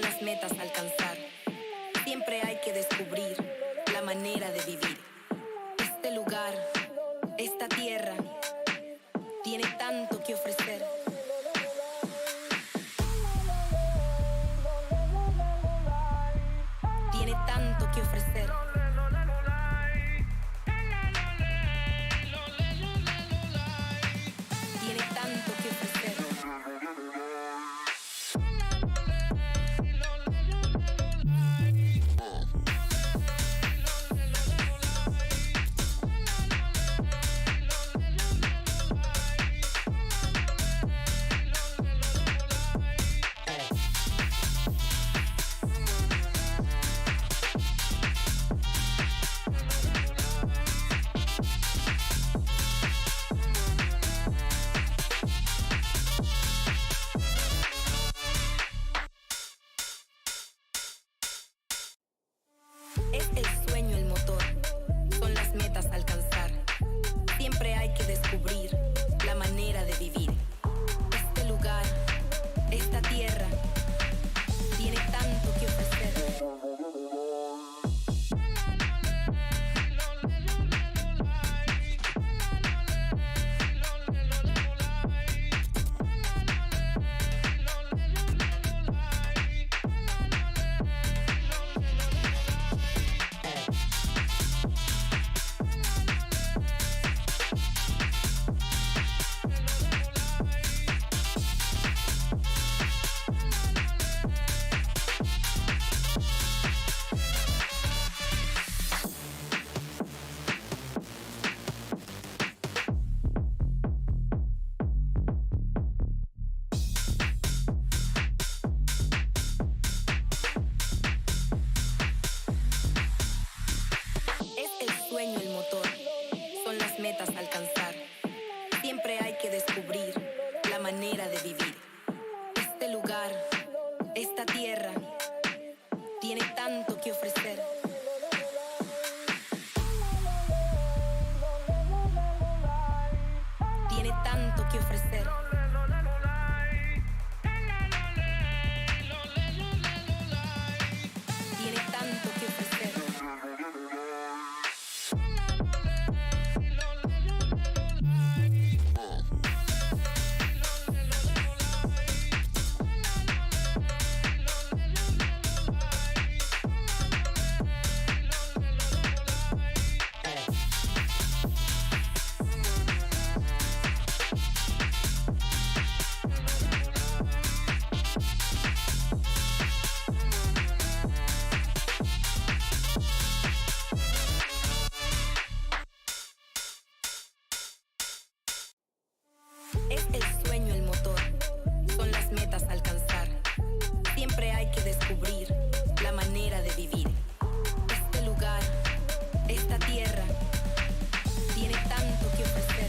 las metas a alcanzar. Siempre hay que descubrir la manera de vivir. Este lugar, esta tierra, tiene tanto que ofrecer. tanto que ofrecer. Tiene tanto que ofrecer. Es el sueño el motor, son las metas a alcanzar. Siempre hay que descubrir la manera de vivir. Este lugar, esta tierra, tiene tanto que ofrecer.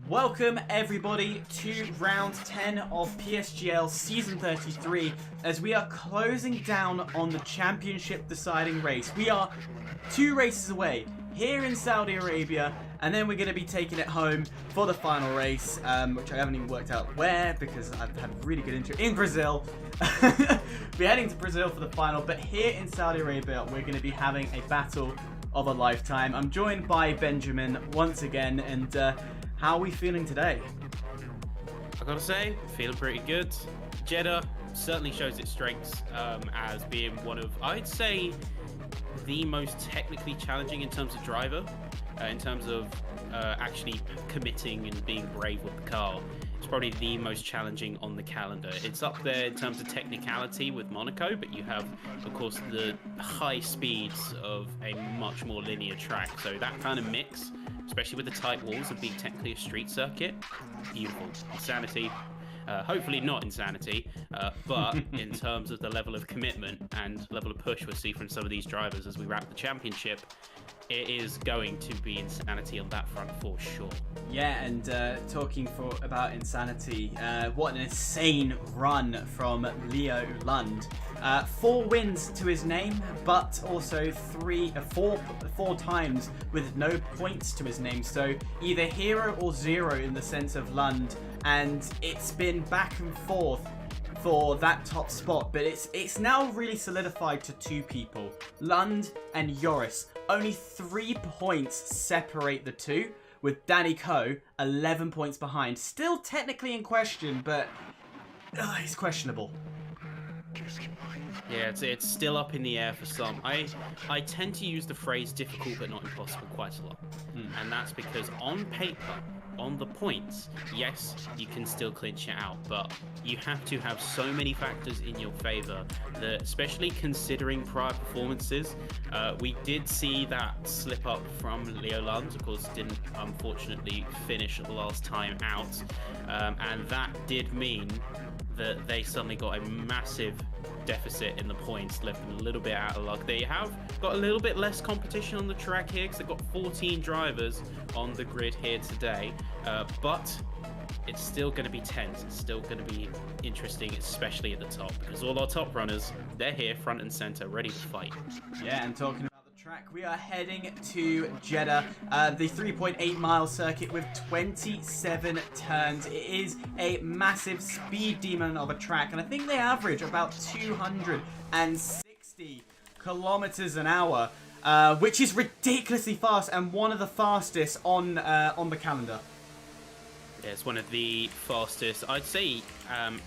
Welcome everybody to round 10 of PSGL season 33 as we are closing down on the championship deciding race. We are 2 races away here in Saudi Arabia, and then we're going to be taking it home for the final race, which I haven't even worked out where because I've had really good interest in Brazil. We're heading to Brazil for the final, but here in Saudi Arabia we're going to be having a battle of a lifetime. I'm joined by Benjamin once again, and how are we feeling today? I gotta say, feeling pretty good. Jeddah certainly shows its strengths as being one of, I'd say, the most technically challenging in terms of driver, in terms of actually committing and being brave with the car. It's probably the most challenging on the calendar. It's up there in terms of technicality with Monaco, but you have, of course, the high speeds of a much more linear track. So that kind of mix, especially with the tight walls of being technically a street circuit, beautiful. Insanity. Hopefully not insanity, but in terms of the level of commitment and level of push we'll see from some of these drivers as we wrap the championship, it is going to be insanity on that front for sure. Yeah, and talking about insanity, what an insane run from Leo Lund. 4 wins to his name, but also four times with no points to his name. So either hero or zero in the sense of Lund, and it's been back and forth for that top spot, but it's now really solidified to 2 people, Lund and Joris. Only 3 points separate the two, with Danny Coe 11 points behind. Still technically in question, but he's questionable. Yeah, it's still up in the air for some. I tend to use the phrase difficult but not impossible quite a lot. And that's because on paper, on the points, yes, you can still clinch it out, but you have to have so many factors in your favour that, especially considering prior performances, we did see that slip up from Leo Lund. Of course, didn't unfortunately finish the last time out, and that did mean that they suddenly got a massive deficit in the points, left them a little bit out of luck. They have got a little bit less competition on the track here because they've got 14 drivers on the grid here today, but it's still going to be tense. It's still going to be interesting, especially at the top, because all our top runners, they're here front and center, ready to fight. Yeah, and talking about the track, we are heading to Jeddah, the 3.8 mile circuit with 27 turns. It is a massive speed demon of a track, and I think they average about 260 kilometers an hour, which is ridiculously fast and one of the fastest on the calendar. Yeah, it's one of the fastest, I'd say,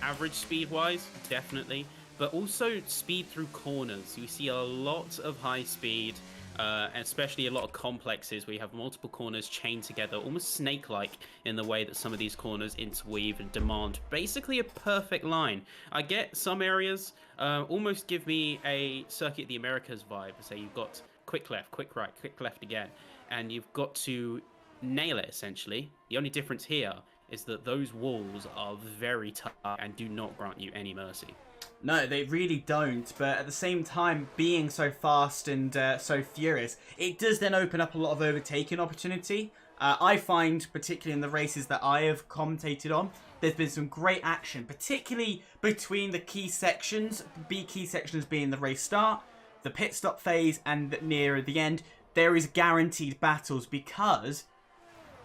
average speed-wise, definitely, but also speed through corners. You see a lot of high speed, and especially a lot of complexes where you have multiple corners chained together, almost snake-like in the way that some of these corners interweave and demand basically a perfect line. I get some areas almost give me a Circuit of the Americas vibe. Say you've got quick left, quick right, quick left again, and you've got to nail it essentially. The only difference here is that those walls are very tough and do not grant you any mercy. No, they really don't, but at the same time, being so fast and so furious, it does then open up a lot of overtaking opportunity. I find, particularly in the races that I have commentated on, there's been some great action, particularly between the key sections, key sections being the race start, the pit stop phase, and near the end. There is guaranteed battles, because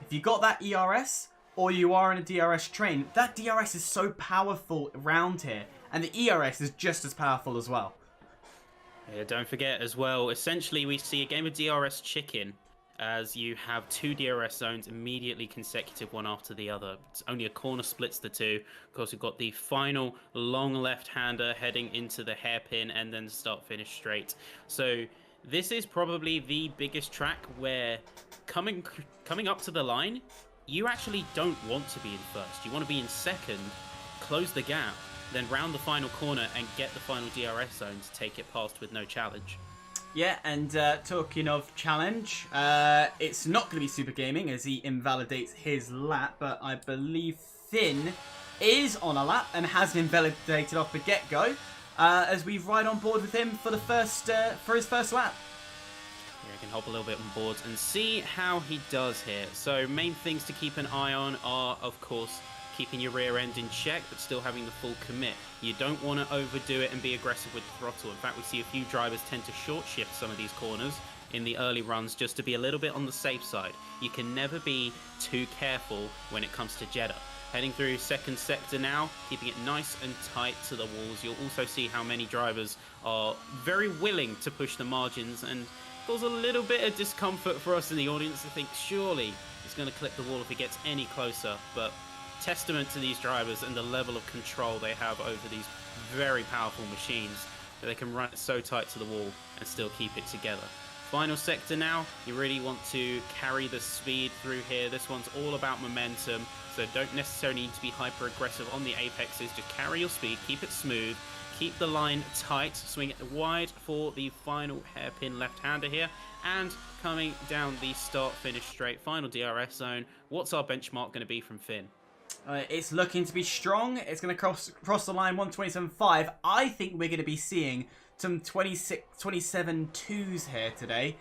if you got that ERS, or you are in a DRS train, that DRS is so powerful around here, and the ERS is just as powerful as well. Yeah, don't forget as well, essentially we see a game of DRS chicken, as you have 2 DRS zones immediately consecutive, one after the other. It's only a corner splits the two. Of course, we've got the final long left-hander heading into the hairpin and then start-finish straight. So this is probably the biggest track where coming up to the line, you actually don't want to be in first. You want to be in second, close the gap, then round the final corner and get the final DRS zone to take it past with no challenge. Yeah, and talking of challenge, it's not going to be Super Gaming as he invalidates his lap, but I believe Finn is on a lap and has invalidated off the get-go, as we ride on board with him for the for his first lap. Yeah, he can hop a little bit on boards and see how he does here. So main things to keep an eye on are, of course, keeping your rear end in check, but still having the full commit. You don't want to overdo it and be aggressive with the throttle. In fact, we see a few drivers tend to short shift some of these corners in the early runs just to be a little bit on the safe side. You can never be too careful when it comes to Jeddah. Heading through second sector now, keeping it nice and tight to the walls. You'll also see how many drivers are very willing to push the margins, and cause a little bit of discomfort for us in the audience to think surely it's going to clip the wall if it gets any closer. But testament to these drivers and the level of control they have over these very powerful machines, that they can run it so tight to the wall and still keep it together. Final sector now, you really want to carry the speed through here. This one's all about momentum, so don't necessarily need to be hyper aggressive on the apexes. Just carry your speed, keep it smooth, keep the line tight, swing it wide for the final hairpin left-hander here, and coming down the start-finish straight, final DRS zone. What's our benchmark going to be from Finn? It's looking to be strong. It's going to cross the line 127.5. I think we're going to be seeing some 27 twos here today.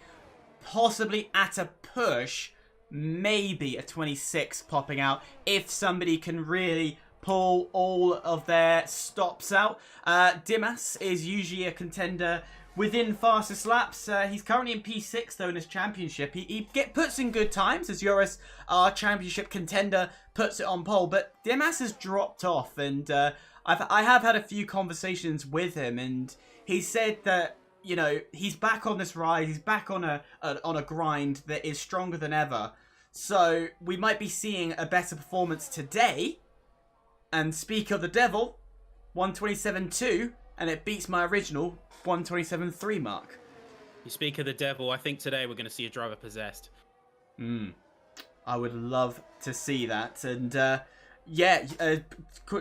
Possibly at a push, maybe a 26 popping out if somebody can really pull all of their stops out. Dimas is usually a contender within fastest laps. He's currently in P6 though in his championship. He puts in good times as Joris, our championship contender, puts it on pole. But Dimas has dropped off, and I have had a few conversations with him, and he said that, you know, he's back on this ride. He's back on a grind that is stronger than ever. So we might be seeing a better performance today. And speak of the devil, 127.2, and it beats my original 127.3 mark. You speak of the devil, I think today we're going to see a driver possessed. I would love to see that. And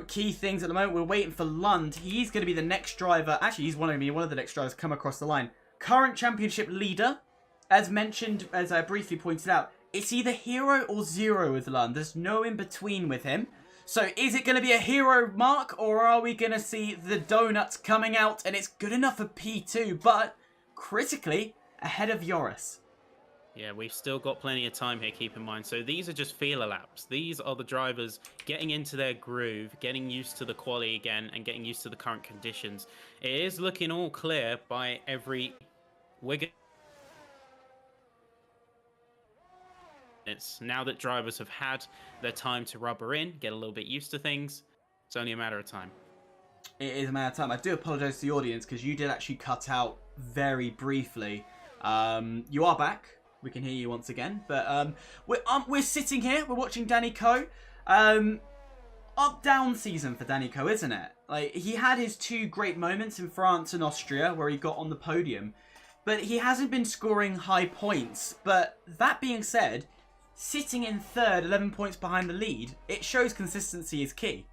key things at the moment, we're waiting for Lund. He's going to be the next driver. Actually, he's one of the next drivers to come across the line. Current championship leader, as mentioned, as I briefly pointed out, it's either hero or zero with Lund. There's no in between with him. So is it going to be a hero mark, or are we going to see the donuts coming out and it's good enough for P2, but critically ahead of Joris? Yeah, we've still got plenty of time here, keep in mind. So these are just feeler laps. These are the drivers getting into their groove, getting used to the quali again, and getting used to the current conditions. It is looking all clear by every wiggle. It's now that drivers have had their time to rubber in, get a little bit used to things. It's only a matter of time. It is a matter of time. I do apologise to the audience because you did actually cut out very briefly. You are back. We can hear you once again. But we're sitting here. We're watching Danny Coe. Up-down season for Danny Coe, isn't it? Like, he had his two great moments in France and Austria where he got on the podium. But he hasn't been scoring high points. But that being said, sitting in third, 11 points behind the lead, it shows consistency is key.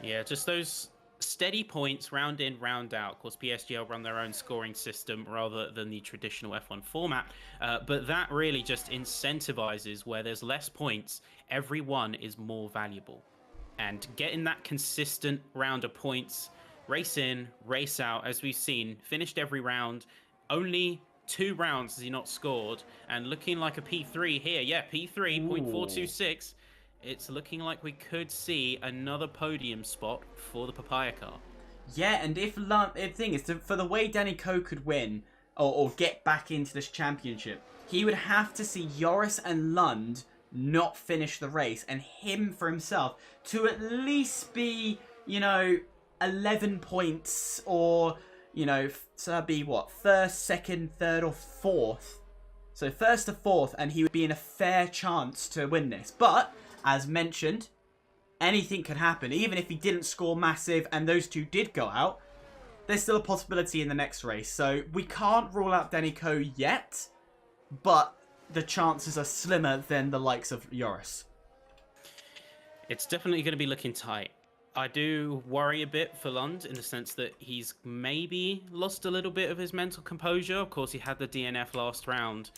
Yeah, just those steady points, round in, round out. Of course, PSGL run their own scoring system rather than the traditional F1 format. But that really just incentivizes where there's less points, every one is more valuable. And getting that consistent round of points, race in, race out, as we've seen, finished every round, only 2 rounds has he not scored, and looking like a P3 here. Yeah, P3, 0.426. It's looking like we could see another podium spot for the Papaya car. Yeah, and if Lund, the thing is, for the way Danny Coe could win or get back into this championship, he would have to see Joris and Lund not finish the race, and him for himself to at least be, 11 points, or, so that'd be what, first, second, third, or fourth. So first to fourth, and he would be in a fair chance to win this. But as mentioned, anything could happen. Even if he didn't score massive and those two did go out, there's still a possibility in the next race. So we can't rule out Danny Coe yet, but the chances are slimmer than the likes of Joris. It's definitely going to be looking tight. I do worry a bit for Lund in the sense that he's maybe lost a little bit of his mental composure. Of course, he had the DNF last round,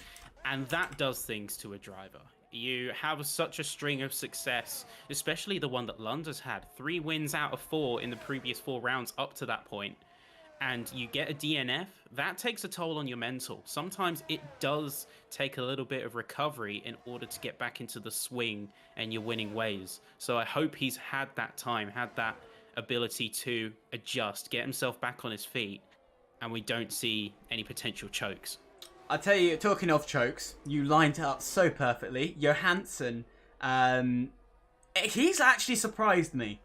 and that does things to a driver. You have such a string of success, especially the one that Lund has had. 3 wins out of 4 in the previous 4 rounds up to that point. and you get a DNF, that takes a toll on your mental. Sometimes it does take a little bit of recovery in order to get back into the swing and your winning ways. So I hope he's had that time, had that ability to adjust, get himself back on his feet, and we don't see any potential chokes. I'll tell you, talking of chokes, you lined it up so perfectly. Johansson, he's actually surprised me.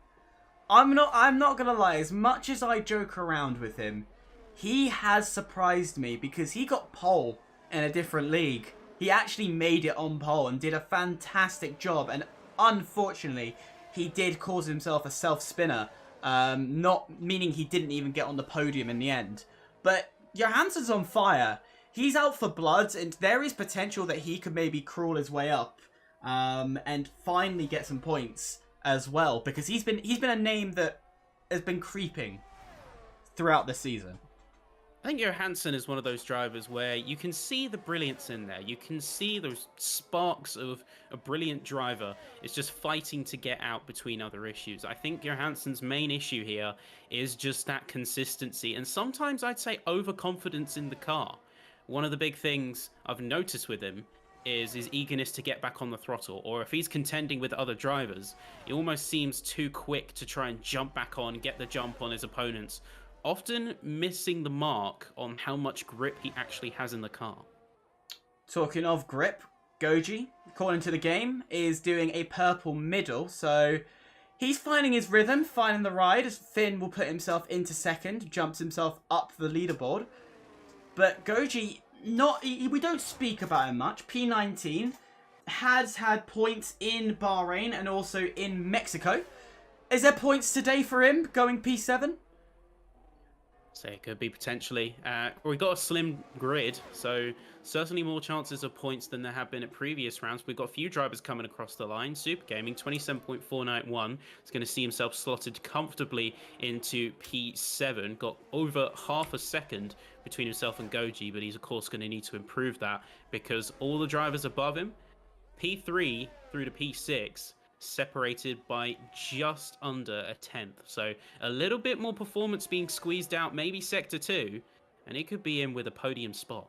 I'm not gonna lie, as much as I joke around with him, he has surprised me because he got pole in a different league. He actually made it on pole and did a fantastic job, and unfortunately, he did cause himself a self-spinner, not meaning he didn't even get on the podium in the end. But Johansson's on fire. He's out for blood, and there is potential that he could maybe crawl his way up and finally get some points as well, because he's been a name that has been creeping throughout the season. I think Johansson is one of those drivers where you can see the brilliance in there. You can see those sparks of a brilliant driver. It's just fighting to get out between other issues. I think Johansson's main issue here is just that consistency, and sometimes I'd say overconfidence in the car. One of the big things I've noticed with him is his eagerness to get back on the throttle, or if he's contending with other drivers, he almost seems too quick to try and jump back on, get the jump on his opponents, often missing the mark on how much grip he actually has in the car. Talking of grip, Goji, according to the game, is doing a purple middle, so he's finding his rhythm, finding the ride, as Finn will put himself into second, jumps himself up the leaderboard. But Goji, we don't speak about him much. P19 has had points in Bahrain and also in Mexico. Is there points today for him going P7? So it could be potentially. We've got a slim grid, so certainly more chances of points than there have been at previous rounds. We've got a few drivers coming across the line. Super Gaming, 27.491, is going to see himself slotted comfortably into P7. Got over half a second between himself and Goji, but he's of course going to need to improve that because all the drivers above him, P3 through to P6, separated by just under a tenth. So a little bit more performance being squeezed out, maybe Sector 2, and he could be in with a podium spot.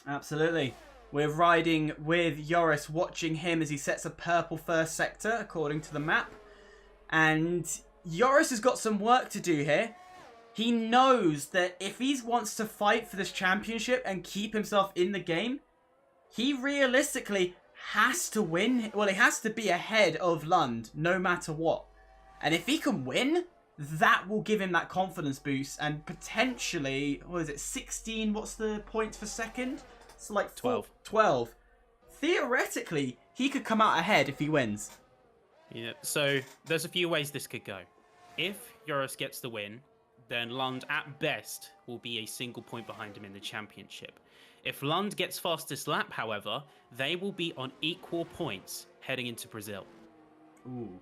Absolutely. We're riding with Joris, watching him as he sets a purple first sector, according to the map. And Joris has got some work to do here. He knows that if he wants to fight for this championship and keep himself in the game, he realistically has to win. Well, he has to be ahead of Lund no matter what. And if he can win, that will give him that confidence boost and potentially, what is it, 16? What's the points for second? It's like 12. Theoretically, he could come out ahead if he wins. Yeah, so there's a few ways this could go. If Joris gets the win, then Lund at best will be a single point behind him in the championship. If Lund gets fastest lap, however, they will be on equal points heading into Brazil. Ooh,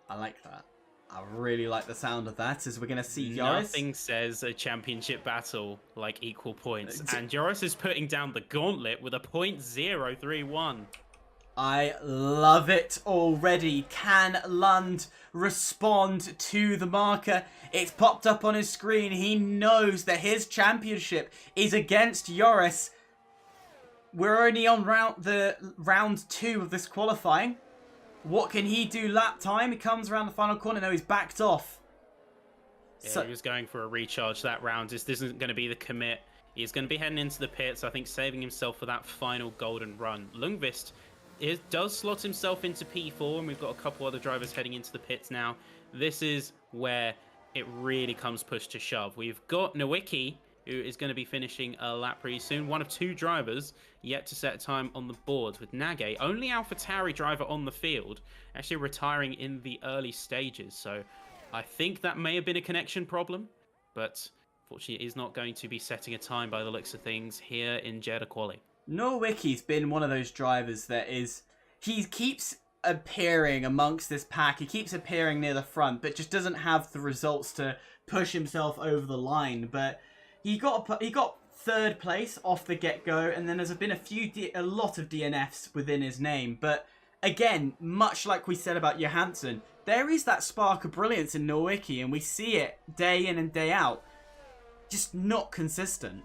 I like that. I really like the sound of that, as we're going to see Joris. Nothing says a championship battle like equal points. And Joris is putting down the gauntlet with a .031. I love it already. Can Lund respond to the marker? It's popped up on his screen. He knows that his championship is against Joris. We're only on round 2 of this qualifying. What can he do lap time? He comes around the final corner. No, he's backed off. Yeah, so he was going for a recharge that round. This isn't going to be the commit. He's going to be heading into the pits, I think, saving himself for that final golden run. Lundqvist does slot himself into P4, and we've got a couple other drivers heading into the pits now. This is where it really comes push to shove. We've got Nowicki, who is going to be finishing a lap pretty soon. One of 2 drivers yet to set a time on the boards, with Nage, only AlphaTauri driver on the field, actually retiring in the early stages. So I think that may have been a connection problem, but fortunately is not going to be setting a time by the looks of things here in Jeddah Quali. Nowicki's been one of those drivers that he keeps appearing amongst this pack. He keeps appearing near the front, but just doesn't have the results to push himself over the line. But he got 3rd place off the get-go, and then there's been a lot of DNFs within his name. But again, much like we said about Johansson, there is that spark of brilliance in Nowicki, and we see it day in and day out. just not consistent.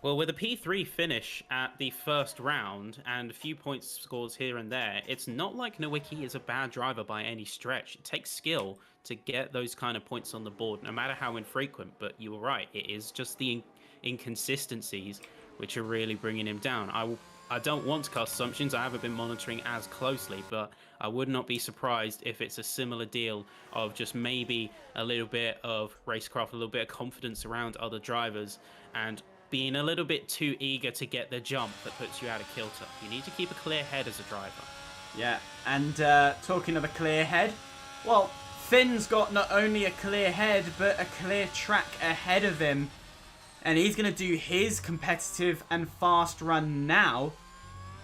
Well, with a P3 finish at the first round and a few points scores here and there, it's not like Nowicki is a bad driver by any stretch. It takes skill to get those kind of points on the board, no matter how infrequent. But you were right, it is just the inconsistencies which are really bringing him down. I don't want to cast assumptions. I haven't been monitoring as closely, but I would not be surprised if it's a similar deal of just maybe a little bit of racecraft, a little bit of confidence around other drivers, and being a little bit too eager to get the jump that puts you out of kilter. You need to keep a clear head as a driver. Yeah, and talking of a clear head, well, Finn's got not only a clear head, but a clear track ahead of him. And he's going to do his competitive and fast run now,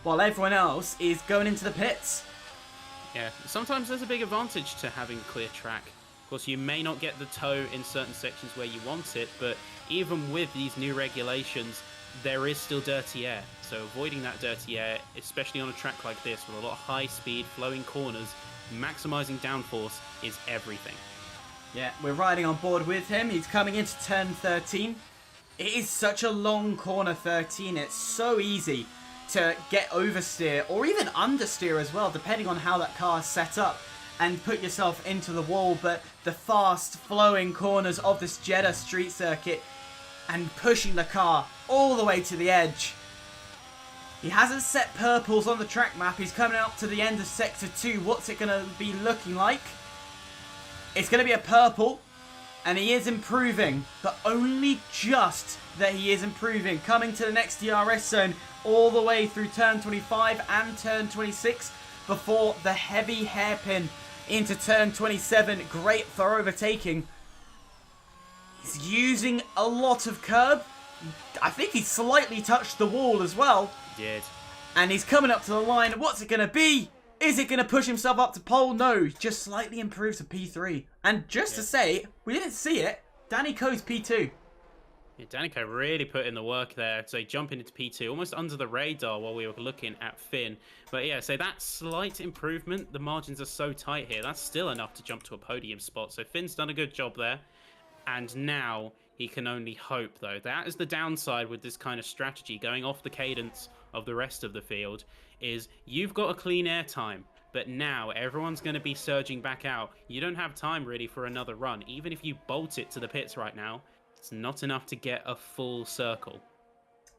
while everyone else is going into the pits. Yeah, sometimes there's a big advantage to having a clear track. Of course, you may not get the toe in certain sections where you want it, but even with these new regulations, there is still dirty air. So avoiding that dirty air, especially on a track like this with a lot of high speed, flowing corners, maximizing downforce is everything. Yeah, we're riding on board with him. He's coming into turn 13. It is such a long corner 13. It's so easy to get oversteer or even understeer as well, depending on how that car is set up, and put yourself into the wall. But the fast flowing corners of this Jeddah street circuit and pushing the car all the way to the edge. He hasn't set purples on the track map. He's coming up to the end of sector 2. What's it going to be looking like? It's going to be a purple. And he is improving, but only just that he is improving. Coming to the next DRS zone all the way through turn 25 and turn 26 before the heavy hairpin into turn 27. Great for overtaking. He's using a lot of curb. I think he slightly touched the wall as well. He did. And he's coming up to the line. What's it going to be? Is it going to push himself up to pole? No, just slightly improves to P3. And just to say, we didn't see it, Danny Coe's P2. Yeah, Danica really put in the work there. So jumping into P2, almost under the radar while we were looking at Finn. But yeah, so that slight improvement, the margins are so tight here. That's still enough to jump to a podium spot. So Finn's done a good job there. And now he can only hope, though. That is the downside with this kind of strategy, going off the cadence of the rest of the field, is you've got a clean air time. But now everyone's going to be surging back out. You don't have time really for another run. Even if you bolt it to the pits right now, it's not enough to get a full circle.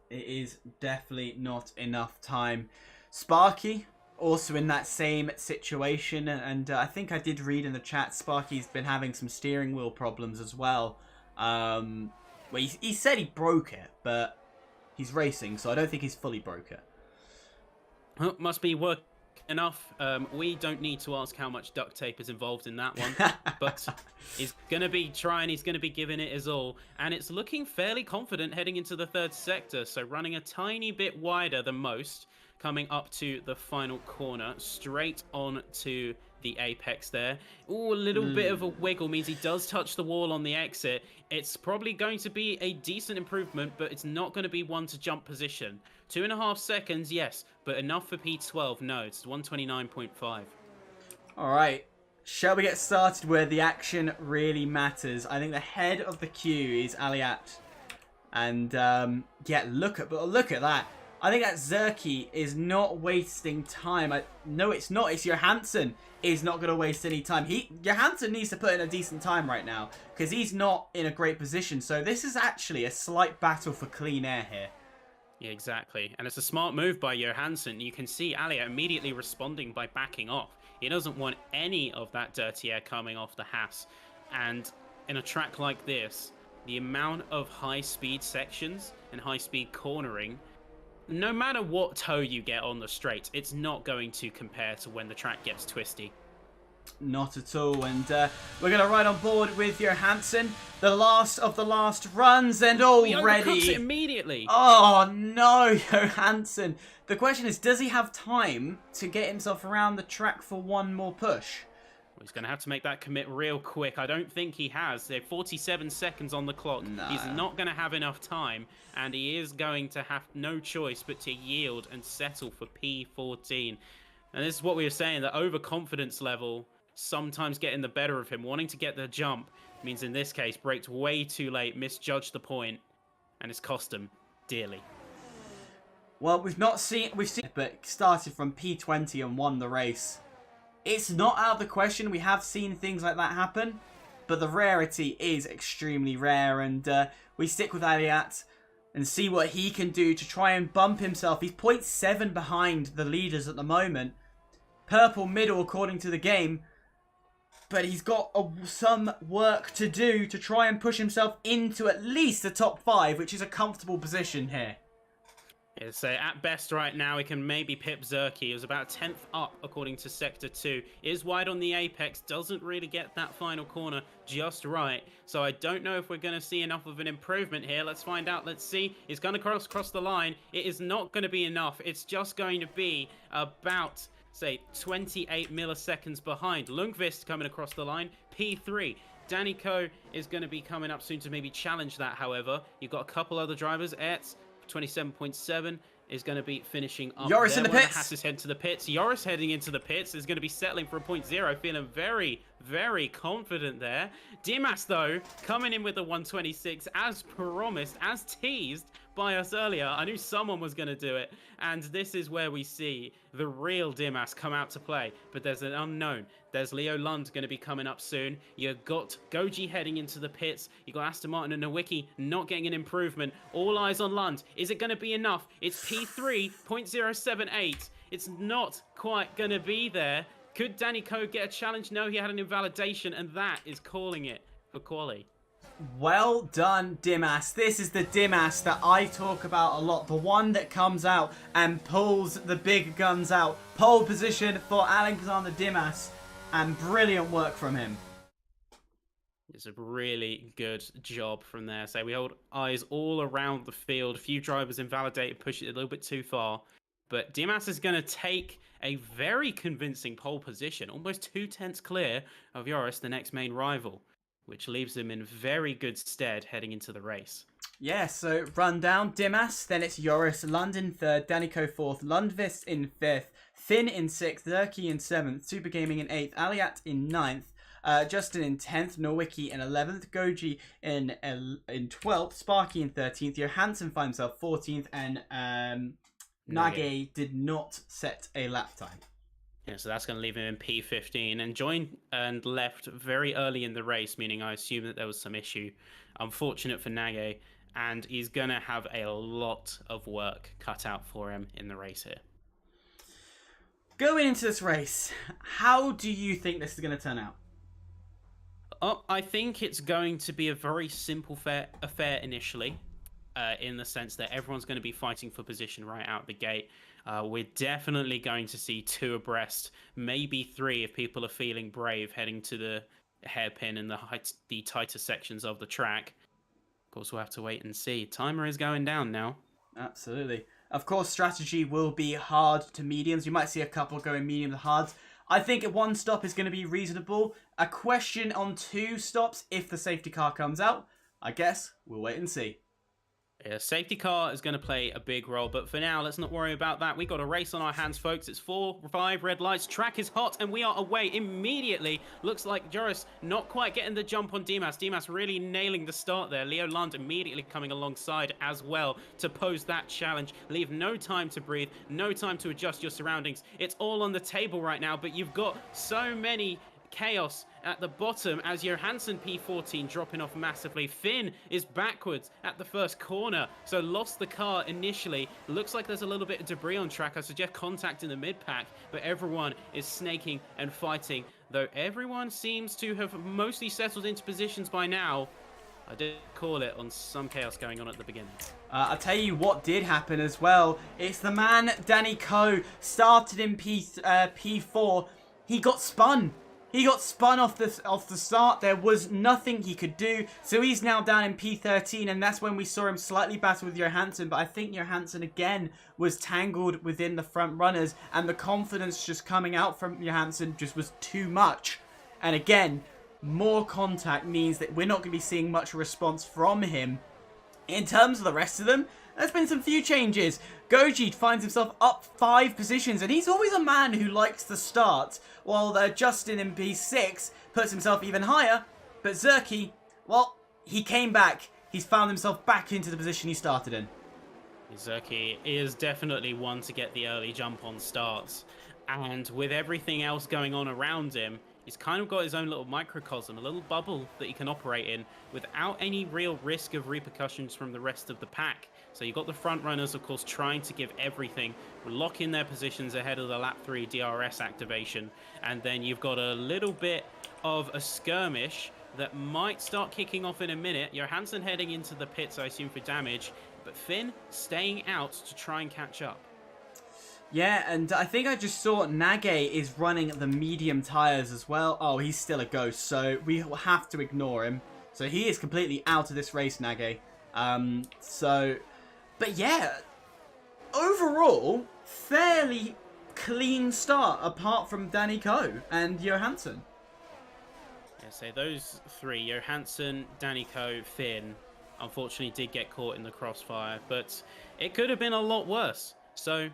It is definitely not enough time. Sparky, also in that same situation. And I think I did read in the chat, Sparky's been having some steering wheel problems as well. Well, he said he broke it, but he's racing, so I don't think he's fully broke it. Well, must be work enough. We don't need to ask how much duct tape is involved in that one, but he's going to be trying, he's going to be giving it his all, and it's looking fairly confident heading into the third sector, so running a tiny bit wider than most, coming up to the final corner, straight on to the apex there. Ooh, a little bit of a wiggle means he does touch the wall on the exit. It's probably going to be a decent improvement, but it's not going to be one to jump position. 2.5 seconds, yes, but enough for P12, no. It's 129.5. All right, shall we get started where the action really matters? I think the head of the queue is Aliat. And, yeah, look at that. I think that Zerky is not wasting time. No, it's not. It's Johansson is not going to waste any time. Johansson needs to put in a decent time right now because he's not in a great position. So this is actually a slight battle for clean air here. Yeah, exactly. And it's a smart move by Johansson. You can see Alia immediately responding by backing off. He doesn't want any of that dirty air coming off the Haas. And in a track like this, the amount of high-speed sections and high-speed cornering, no matter what toe you get on the straight, it's not going to compare to when the track gets twisty. Not at all. And we're going to ride on board with Johansson. The last of the last runs, and already... He it immediately. Oh, no, Johansson. The question is, does he have time to get himself around the track for one more push? Well, he's going to have to make that commit real quick. I don't think he has. There are 47 seconds on the clock. No. He's not going to have enough time, and he is going to have no choice but to yield and settle for P14. And this is what we were saying, the overconfidence level sometimes getting the better of him, wanting to get the jump. means in this case, braked way too late, misjudged the point, and it's cost him dearly. Well, we've seen, but started from P20 and won the race. It's not out of the question. We have seen things like that happen, but the rarity is extremely rare, and we stick with Aliat and see what he can do to try and bump himself. He's 0.7 behind the leaders at the moment. Purple middle according to the game, but he's got some work to do to try and push himself into at least the top 5, which is a comfortable position here. Yeah, so at best right now, he can maybe pip Zerky. He was about 10th up according to Sector 2. Is wide on the apex, doesn't really get that final corner just right. So I don't know if we're going to see enough of an improvement here. Let's find out. Let's see. He's going to cross the line. It is not going to be enough. It's just going to be about, say, 28 milliseconds behind. Lundqvist coming across the line, P3. Danny Coe is going to be coming up soon to maybe challenge that, however. You've got a couple other drivers. Etz, 27.7 is going to be finishing up. Joris in the pits. Haas is heading to the pits. Joris heading into the pits is going to be settling for a 0.0, feeling very, very confident there. Dimas, though, coming in with a 126 as promised, as teased by us earlier. I knew someone was going to do it, and this is where we see the real Dimas come out to play. But there's an unknown. There's Leo Lund going to be coming up soon. You got Goji heading into the pits. You got Aston Martin and Nowicki not getting an improvement. All eyes on Lund. Is it going to be enough? It's P3.078. It's not quite going to be there. Could Danny Coe get a challenge? No, he had an invalidation, and that is calling it for quali. Well done, Dimas. This is the Dimas that I talk about a lot. The one that comes out and pulls the big guns out. Pole position for Alexander Dimas, and brilliant work from him. It's a really good job from there. So we hold eyes all around the field. A few drivers invalidated, push it a little bit too far. But Dimas is going to take a very convincing pole position, almost 2/10 clear of Joris, the next main rival, which leaves him in very good stead heading into the race. Yeah, so rundown, Dimas, then it's Joris, Lund in 3rd, Danico 4th, Lundqvist in 5th, Finn in 6th, Zerky in 7th, Super Gaming in 8th, Aliat in 9th, Justin in 10th, Nowicki in 11th, Goji in 12th, Sparky in 13th, Johansson finds himself 14th, and Nage did not set a lap time. Yeah, so that's going to leave him in P15 and joined and left very early in the race, meaning I assume that there was some issue. Unfortunate for Nage, and he's going to have a lot of work cut out for him in the race here. Going into this race, how do you think this is going to turn out? I think it's going to be a very simple affair initially, in the sense that everyone's going to be fighting for position right out the gate. We're definitely going to see 2 abreast, maybe 3 if people are feeling brave, heading to the hairpin and the tighter sections of the track. Of course, we'll have to wait and see. Timer is going down now. Absolutely. Of course, strategy will be hard to mediums. You might see a couple going medium to hards. I think 1 stop is going to be reasonable. A question on 2 stops if the safety car comes out. I guess we'll wait and see. Yeah, safety car is going to play a big role, but for now, let's not worry about that. We got a race on our hands, folks. It's 4 or 5 red lights. Track is hot, and we are away immediately. Looks like Joris not quite getting the jump on Dimas. Dimas really nailing the start there. Leo Lund immediately coming alongside as well to pose that challenge. Leave no time to breathe, no time to adjust your surroundings. It's all on the table right now, but you've got so many chaos at the bottom as Johansson P14 dropping off massively. Finn is backwards at the first corner, so lost the car initially. Looks like there's a little bit of debris on track. I suggest contact in the mid-pack, but everyone is snaking and fighting, though everyone seems to have mostly settled into positions by now. I did call it on some chaos going on at the beginning. I'll tell you what did happen as well. It's the man, Danny Coe, started in P4. He got spun. He got spun off the start. There was nothing he could do. So he's now down in P13, and that's when we saw him slightly battle with Johansson. But I think Johansson, again, was tangled within the front runners, and the confidence just coming out from Johansson just was too much. And again, more contact means that we're not going to be seeing much response from him. In terms of the rest of them, there's been some few changes. Goji finds himself up 5 positions, and he's always a man who likes to start, while Justin in P6 puts himself even higher, But Zerky, well, he came back. He's found himself back into the position he started in. Zerky is definitely one to get the early jump on starts. And with everything else going on around him, he's kind of got his own little microcosm, a little bubble that he can operate in without any real risk of repercussions from the rest of the pack. So you've got the front runners, of course, trying to give everything, lock in their positions ahead of the lap 3 DRS activation. And then you've got a little bit of a skirmish that might start kicking off in a minute. Johansson heading into the pits, I assume, for damage. But Finn staying out to try and catch up. Yeah, and I think I just saw Nage is running the medium tyres as well. Oh, he's still a ghost, so we have to ignore him. So he is completely out of this race, Nage. But yeah, overall, fairly clean start apart from Danny Coe and Johansson. Yeah, so those three, Johansson, Danny Coe, Finn, unfortunately did get caught in the crossfire, but it could have been a lot worse. So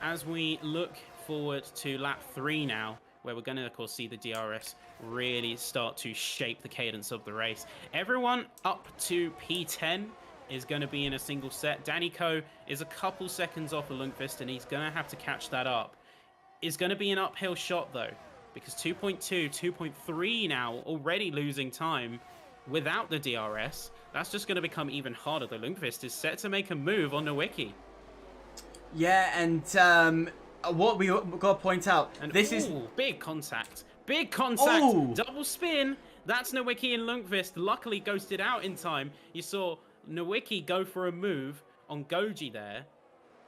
as we look forward to lap 3 now, where we're going to, of course, see the DRS really start to shape the cadence of the race. Everyone up to P10 is going to be in a single set. Danny Coe is a couple seconds off of Lundqvist, and he's going to have to catch that up. It's going to be an uphill shot, though, because 2.2, 2.3 now, already losing time without the DRS. That's just going to become even harder. The Lundqvist is set to make a move on Nowicki. Yeah, and what we got to point out, And this is... big contact. Big contact. Ooh. Double spin. That's Nowicki and Lundqvist. Luckily ghosted out in time. You saw Nowicki go for a move on Goji there.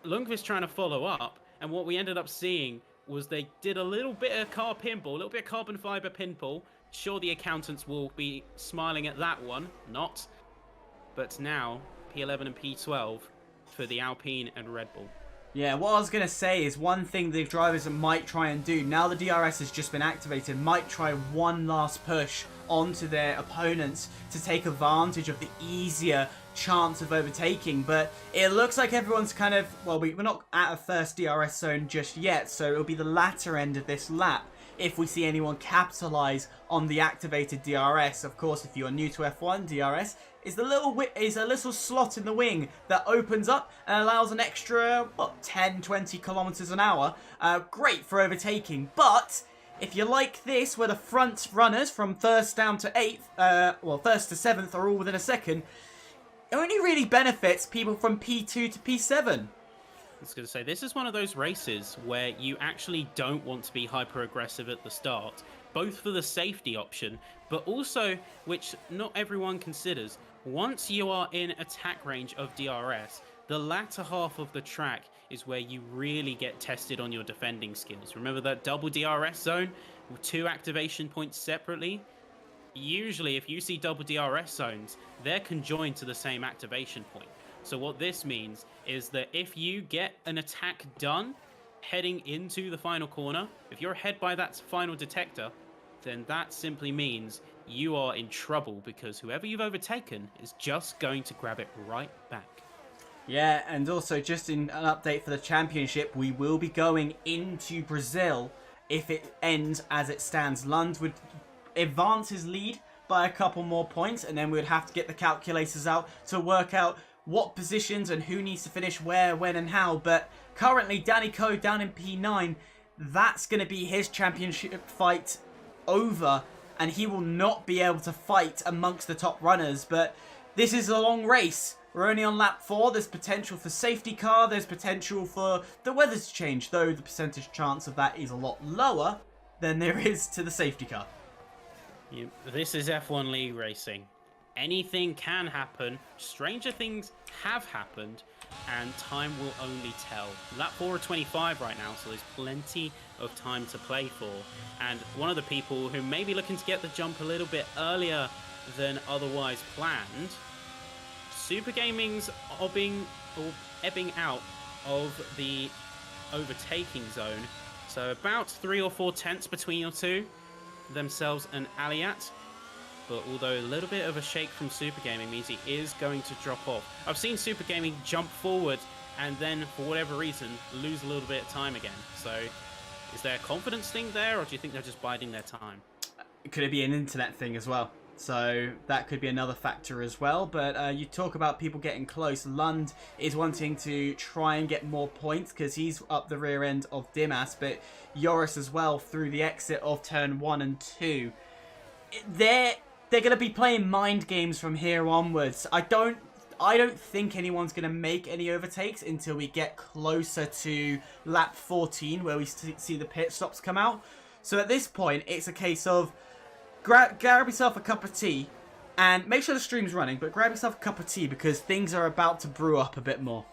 Lundqvist trying to follow up. And what we ended up seeing was they did a little bit of car pinball, a little bit of carbon fiber pinball. Sure, the accountants will be smiling at that one. Not. But now, P11 and P12 for the Alpine and Red Bull. Yeah, what I was going to say is one thing the drivers might try and do, now the DRS has just been activated, might try one last push onto their opponents to take advantage of the easier chance of overtaking. But it looks like everyone's kind of, well, we're not at a first DRS zone just yet, so it'll be the latter end of this lap if we see anyone capitalize on the activated DRS. Of course, if you are new to F1, DRS is a little slot in the wing that opens up and allows an extra 10-20 kilometers an hour. Great for overtaking, but if you like this, where the front runners from first down to 8th, first to 7th are all within a second, it only really benefits people from P2 to P7. I was going to say, this is one of those races where you actually don't want to be hyper aggressive at the start, both for the safety option, but also, which not everyone considers, once you are in attack range of DRS, the latter half of the track is where you really get tested on your defending skills. Remember that double DRS zone with 2 activation points separately? Usually, if you see double DRS zones, they're conjoined to the same activation point. So what this means is that if you get an attack done heading into the final corner, if you're ahead by that final detector, then that simply means you are in trouble, because whoever you've overtaken is just going to grab it right back. Yeah, and also just in an update for the championship, we will be going into Brazil if it ends as it stands. Lund would advance his lead by a couple more points, and then we would have to get the calculators out to work out what positions and who needs to finish where, when and how. But currently Danny Coe down in P9, that's going to be his championship fight over, and he will not be able to fight amongst the top runners. But this is a long race. We're only on lap 4. There's potential for safety car. There's potential for the weather to change, though the percentage chance of that is a lot lower than there is to the safety car. This is F1 League racing. Anything can happen. Stranger things have happened, and time will only tell. Lap 4 of 25 right now, so there's plenty of time to play for. And one of the people who may be looking to get the jump a little bit earlier than otherwise planned, Super Gaming's ebbing out of the overtaking zone. So about 3 or 4 tenths between your two, themselves and Aliat. But although a little bit of a shake from Super Gaming means he is going to drop off. I've seen Super Gaming jump forward and then, for whatever reason, lose a little bit of time again. So is there a confidence thing there, or do you think they're just biding their time? Could it be an internet thing as well? So that could be another factor as well. But you talk about people getting close. Lund is wanting to try and get more points because he's up the rear end of Dimas. But Joris as well through the exit of turn 1 and 2. They're going to be playing mind games from here onwards. I don't think anyone's going to make any overtakes until we get closer to lap 14 where we see the pit stops come out. So at this point, it's a case of grab yourself a cup of tea and make sure the stream's running, but grab yourself a cup of tea because things are about to brew up a bit more.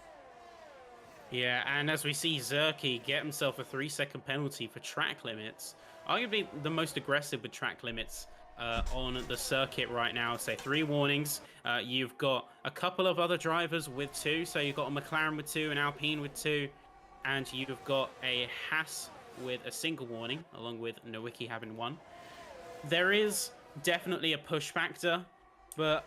Yeah, and as we see Zerky get himself a 3-second penalty for track limits, arguably the most aggressive with track limits on the circuit right now. So 3 warnings. You've got a couple of other drivers with 2. So you've got a McLaren with 2, an Alpine with 2, and you've got a Haas with a single warning, along with Nowicki having 1. There is definitely a push factor, but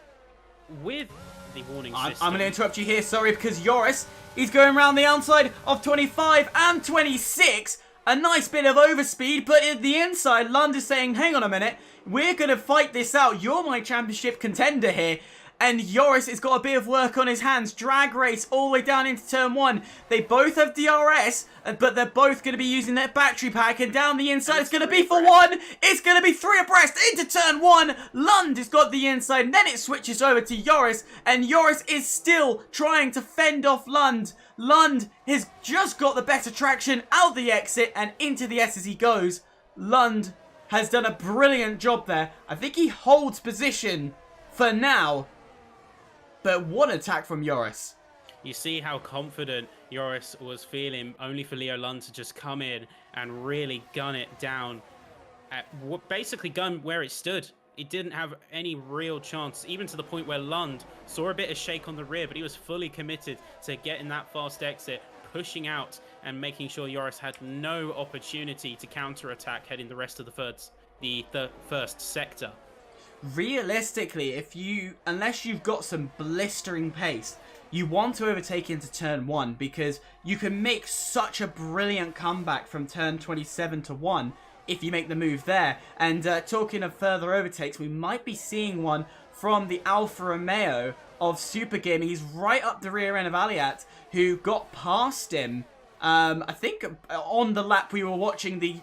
with the warning system... I'm going to interrupt you here, sorry, because Joris is going around the outside of 25 and 26. A nice bit of overspeed, but at the inside, Lund is saying, hang on a minute, we're going to fight this out. You're my championship contender here. And Joris has got a bit of work on his hands. Drag race all the way down into turn 1. They both have DRS, but they're both going to be using their battery pack. And down the inside, it's going to be for 1. It's going to be 3 abreast into turn 1. Lund has got the inside. And then it switches over to Joris. And Joris is still trying to fend off Lund. Lund has just got the better traction out the exit and into the S as he goes. Lund has done a brilliant job there. I think he holds position for now. But what an attack from Joris. You see how confident Joris was feeling, only for Leo Lund to just come in and really gun it down. Basically gun where it stood. It didn't have any real chance, even to the point where Lund saw a bit of shake on the rear, but he was fully committed to getting that fast exit, pushing out and making sure Joris had no opportunity to counter-attack heading the rest of the first sector. Realistically, unless you've got some blistering pace, you want to overtake into turn 1 because you can make such a brilliant comeback from turn 27 to 1 if you make the move there. And talking of further overtakes, we might be seeing one from the Alfa Romeo of Super Gaming. He's right up the rear end of Aliat, who got past him. I think on the lap we were watching the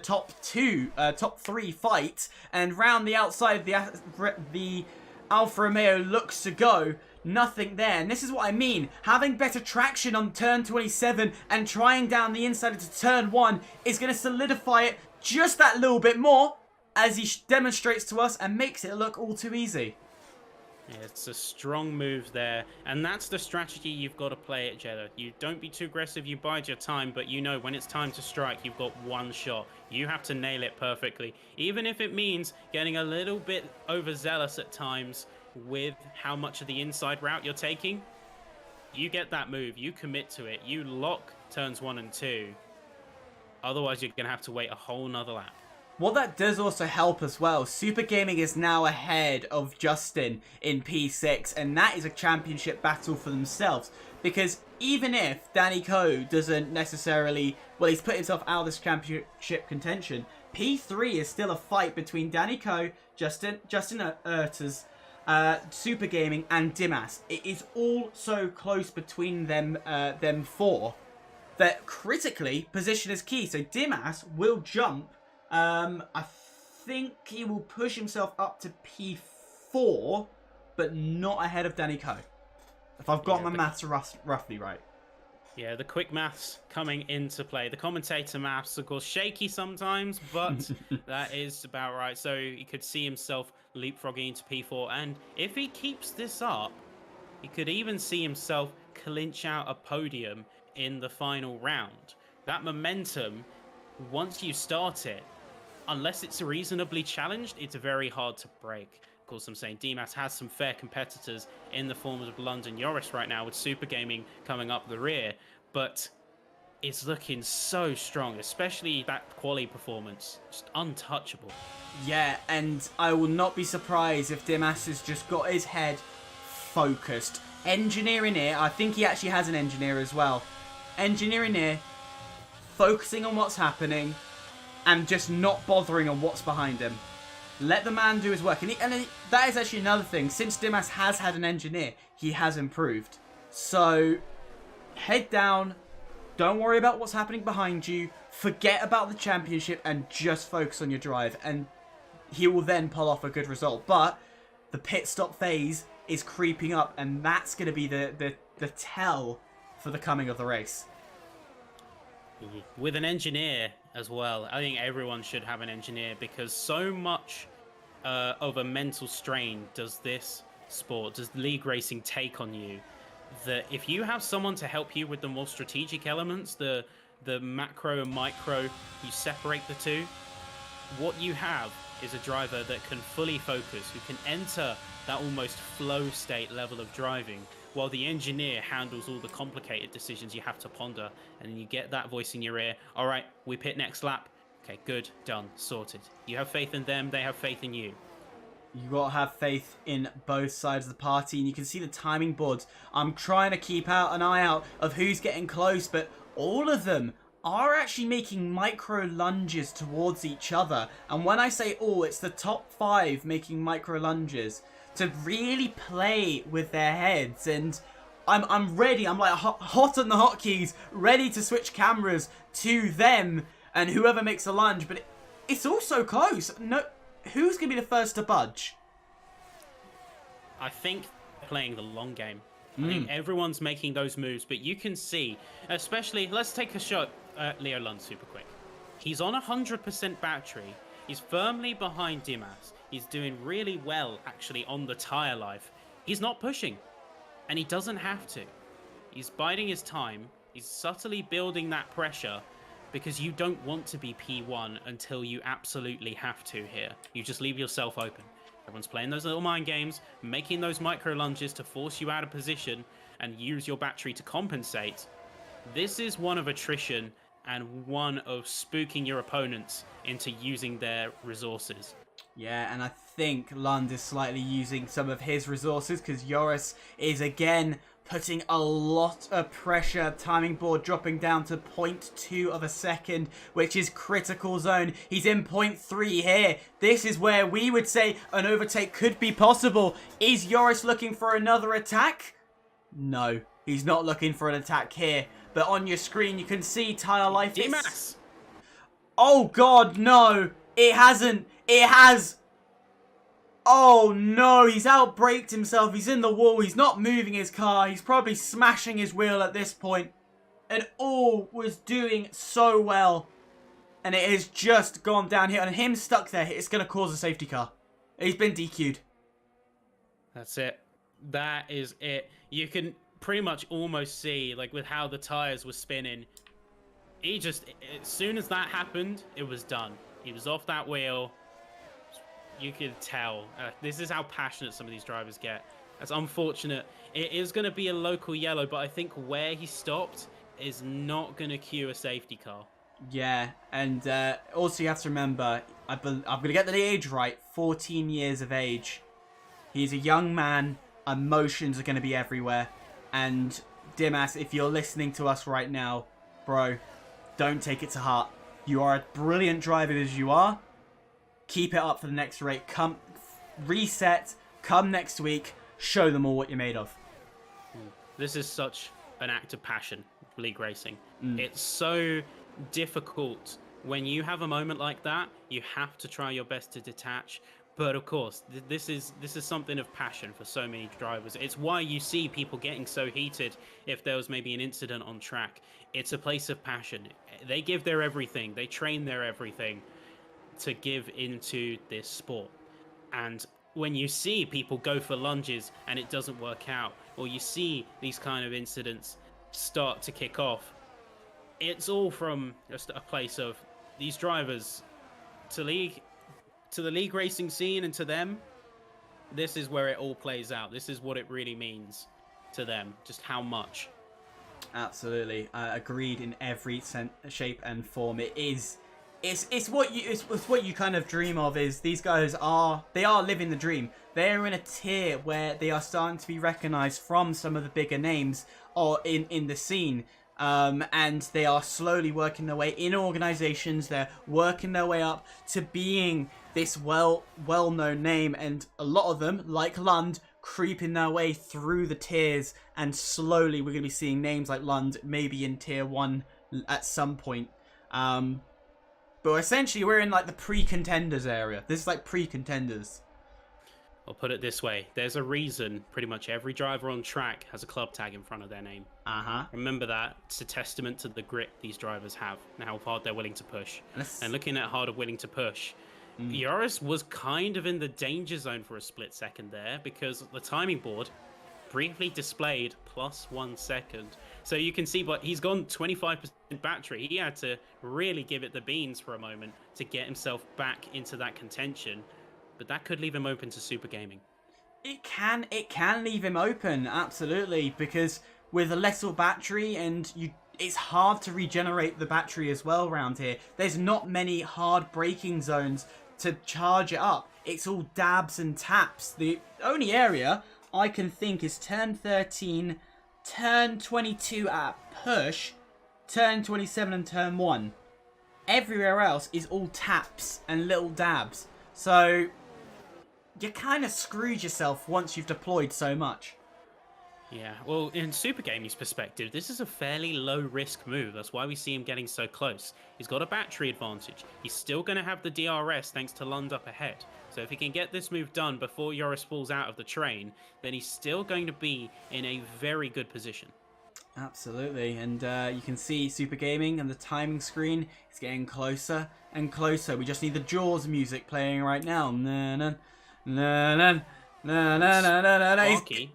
top 3 fight, and round the outside the Alfa Romeo looks to go. Nothing there, and this is what I mean. Having better traction on turn 27 and trying down the inside into turn 1 is going to solidify it just that little bit more as he demonstrates to us and makes it look all too easy. Yeah, it's a strong move there, and that's the strategy you've got to play at Jeddah. You don't be too aggressive, you bide your time, but you know when it's time to strike, you've got one shot. You have to nail it perfectly, even if it means getting a little bit overzealous at times with how much of the inside route you're taking. You get that move, you commit to it, you lock turns 1 and 2. Otherwise, you're going to have to wait a whole nother lap. What that does also help as well, Super Gaming is now ahead of Justin in P6, and that is a championship battle for themselves. Because even if Danny Coe doesn't necessarily, well, he's put himself out of this championship contention, P3 is still a fight between Danny Coe, Justin Erters, Super Gaming, and Dimas. It is all so close between them four that critically position is key. So Dimas will jump. I think he will push himself up to P4, but not ahead of Danny Coe. If I've got my maths roughly right. Yeah, the quick maths coming into play. The commentator maths, of course, shaky sometimes, but that is about right. So he could see himself leapfrogging into P4, and if he keeps this up, he could even see himself clinch out a podium in the final round. That momentum, once you start it, unless it's reasonably challenged, it's very hard to break. Of course, I'm saying Dimas has some fair competitors in the form of London Joris right now, with Super Gaming coming up the rear, but it's looking so strong, especially that quali performance. Just untouchable. Yeah, and I will not be surprised if Dimas has just got his head focused. Engineering here, I think he actually has an engineer as well. Engineering here, focusing on what's happening, and just not bothering on what's behind him. Let the man do his work. And that is actually another thing. Since Dimas has had an engineer, he has improved. So, head down. Don't worry about what's happening behind you. Forget about the championship and just focus on your drive. And he will then pull off a good result. But the pit stop phase is creeping up. And that's going to be the tell for the coming of the race. With an engineer as well, I think everyone should have an engineer, because so much of a mental strain does this sport, does league racing take on you, that if you have someone to help you with the more strategic elements, the macro and micro, you separate the two, what you have is a driver that can fully focus, who can enter that almost flow state level of driving, while the engineer handles all the complicated decisions you have to ponder. And then you get that voice in your ear. All right, we pit next lap. Okay, good, done, sorted. You have faith in them, they have faith in you. You got to have faith in both sides of the party. And you can see the timing boards. I'm trying to keep an eye out of who's getting close, but all of them are actually making micro lunges towards each other. And when I say all, it's the top 5 making micro lunges to really play with their heads. And I'm ready. I'm like hot on the hotkeys, ready to switch cameras to them and whoever makes a lunge. But it's all so close. No, who's going to be the first to budge? I think playing the long game. I think everyone's making those moves, but you can see, especially, let's take a shot at Leo Lund super quick. He's on 100% battery. He's firmly behind Dimas. He's doing really well, actually, on the tyre life. He's not pushing, and he doesn't have to. He's biding his time. He's subtly building that pressure, because you don't want to be P1 until you absolutely have to here. You just leave yourself open. Everyone's playing those little mind games, making those micro lunges to force you out of position and use your battery to compensate. This is one of attrition and one of spooking your opponents into using their resources. Yeah, and I think Lund is slightly using some of his resources, because Joris is again putting a lot of pressure. Timing board dropping down to 0.2 of a second, which is critical zone. He's in 0.3 here. This is where we would say an overtake could be possible. Is Joris looking for another attack? No, he's not looking for an attack here. But on your screen, you can see tyre life. Dimas! Oh God, no! It hasn't. It has. Oh no, he's outbraked himself. He's in the wall. He's not moving his car. He's probably smashing his wheel at this point. And all was doing so well. And it has just gone downhill. And him stuck there, it's going to cause a safety car. He's been DQ'd. That's it. That is it. You can pretty much almost see, like, with how the tires were spinning, he just, as soon as that happened, it was done. He was off that wheel. You could tell. This is how passionate some of these drivers get. That's unfortunate. It is going to be a local yellow, but I think where he stopped is not going to cue a safety car. Yeah, and also you have to remember, I'm going to get the age right, 14 years of age. He's a young man. Emotions are going to be everywhere. And Dimas, if you're listening to us right now, bro, don't take it to heart. You are a brilliant driver as you are. Keep it up for the next race. Come, reset. Come next week. Show them all what you're made of. This is such an act of passion, league racing. It's so difficult when you have a moment like that. You have to try your best to detach. But of course, this is something of passion for so many drivers. It's why you see people getting so heated if there was maybe an incident on track. It's a place of passion. They give their everything. They train their everything to give into this sport. And when you see people go for lunges and it doesn't work out, or you see these kind of incidents start to kick off, it's all from just a place of these drivers to the league racing scene, and to them, this is where it all plays out. This is what it really means to them, just how much. Absolutely, agreed in every shape and form. It's what you kind of dream of. Is these guys are living the dream. They're in a tier where they are starting to be recognized from some of the bigger names or in the scene. and they are slowly working their way in organizations. They're working their way up to being this well-known name, and a lot of them, like Lund, creeping their way through the tiers, and slowly we're going to be seeing names like Lund maybe in tier 1 at some point. But essentially we're in like the pre-contenders area. This is like pre-contenders. I'll put it this way. There's a reason pretty much every driver on track has a club tag in front of their name. Remember that. It's a testament to the grit these drivers have and how hard they're willing to push. And looking at harder willing to push, Joris was kind of in the danger zone for a split second there, because the timing board briefly displayed +1 second. So you can see, but he's gone 25% battery. He had to really give it the beans for a moment to get himself back into that contention. But that could leave him open to super gaming. It can leave him open, absolutely, because with a lesser battery, and it's hard to regenerate the battery as well around here. There's not many hard braking zones to charge it up. It's all dabs and taps. The only area I can think is turn 13, turn 22 at push, turn 27 and turn 1. Everywhere else is all taps and little dabs. So you kind of screwed yourself once you've deployed so much. Yeah, well, in Super Gaming's perspective, this is a fairly low-risk move. That's why we see him getting so close. He's got a battery advantage. He's still going to have the DRS thanks to Lund up ahead. So if he can get this move done before Joris falls out of the train, then he's still going to be in a very good position. Absolutely, and you can see Super Gaming and the timing screen is getting closer and closer. We just need the Jaws music playing right now. Na na na na na na na na. Sparky.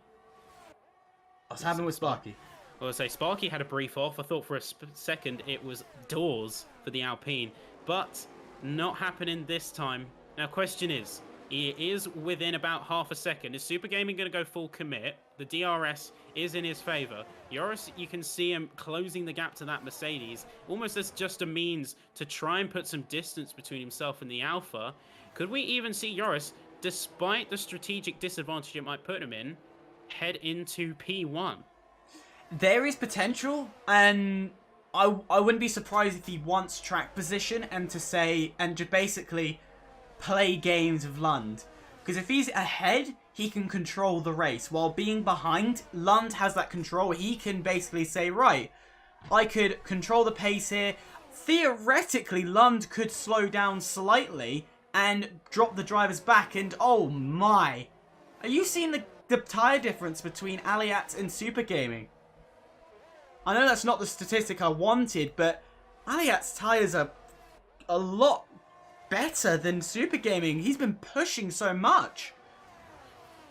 What's happening with Sparky? Well, I say Sparky had a brief off. I thought for a second it was doors for the Alpine, but not happening this time. Now, question is, he is within about half a second. Is Super Gaming going to go full commit? The DRS is in his favour. Joris, you can see him closing the gap to that Mercedes, almost as just a means to try and put some distance between himself and the Alpha. Could we even see Joris, despite the strategic disadvantage it might put him in, head into P1? There is potential, and I wouldn't be surprised if he wants track position and to say, and to basically play games of Lund. Because if he's ahead, he can control the race. While being behind, Lund has that control. He can basically say, right, I could control the pace here. Theoretically, Lund could slow down slightly and drop the drivers back, and oh my. Are you seeing the tyre difference between Aliat and Super Gaming? I know that's not the statistic I wanted, but Aliat's tyres are a lot better than Super Gaming. He's been pushing so much.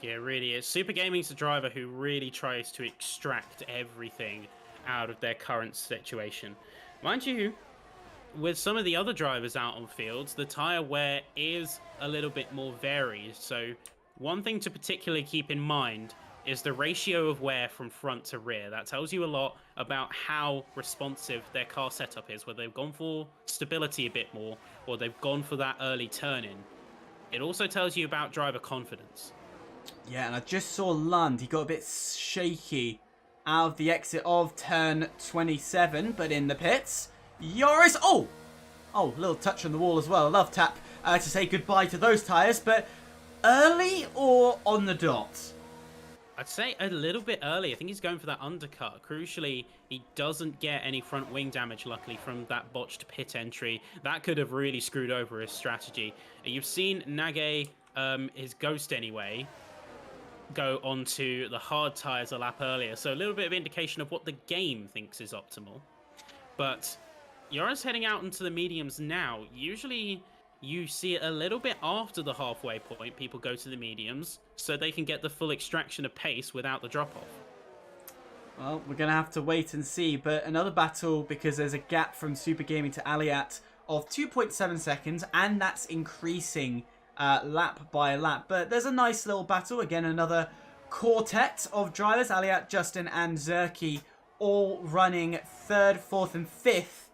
Yeah, it really is. Super Gaming's a driver who really tries to extract everything out of their current situation. Mind you, with some of the other drivers out on fields, the tyre wear is a little bit more varied. So one thing to particularly keep in mind is the ratio of wear from front to rear. That tells you a lot about how responsive their car setup is, whether they've gone for stability a bit more or they've gone for that early turn-in. It also tells you about driver confidence. Yeah, and I just saw Lund. He got a bit shaky out of the exit of turn 27, but in the pits, Joris... Oh, little touch on the wall as well. I love tap to say goodbye to those tyres, but early or on the dot? I'd say a little bit early. I think he's going for that undercut. Crucially, he doesn't get any front wing damage, luckily, from that botched pit entry. That could have really screwed over his strategy. You've seen Nage, his Ghost anyway, go onto the hard tyres a lap earlier. So a little bit of indication of what the game thinks is optimal. But Joris heading out into the mediums now. Usually you see it a little bit after the halfway point. People go to the mediums so they can get the full extraction of pace without the drop-off. Well, we're going to have to wait and see. But another battle, because there's a gap from Super Gaming to Aliat of 2.7 seconds, and that's increasing lap by lap. But there's a nice little battle. Again, another quartet of drivers. Aliat, Justin, and Zerky all running 3rd, 4th, and 5th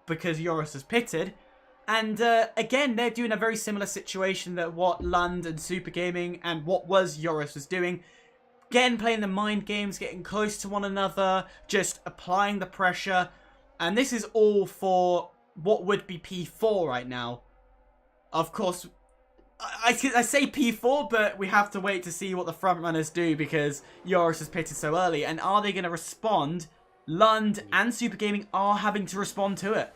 because Joris has pitted. And again, they're doing a very similar situation that what Lund and Super Gaming and what was Joris was doing. again playing the mind games, getting close to one another, just applying the pressure. And this is all for what would be P4 right now. Of course, I say P4, but we have to wait to see what the front runners do because Joris has pitted so early. And are they going to respond? Lund and Super Gaming are having to respond to it.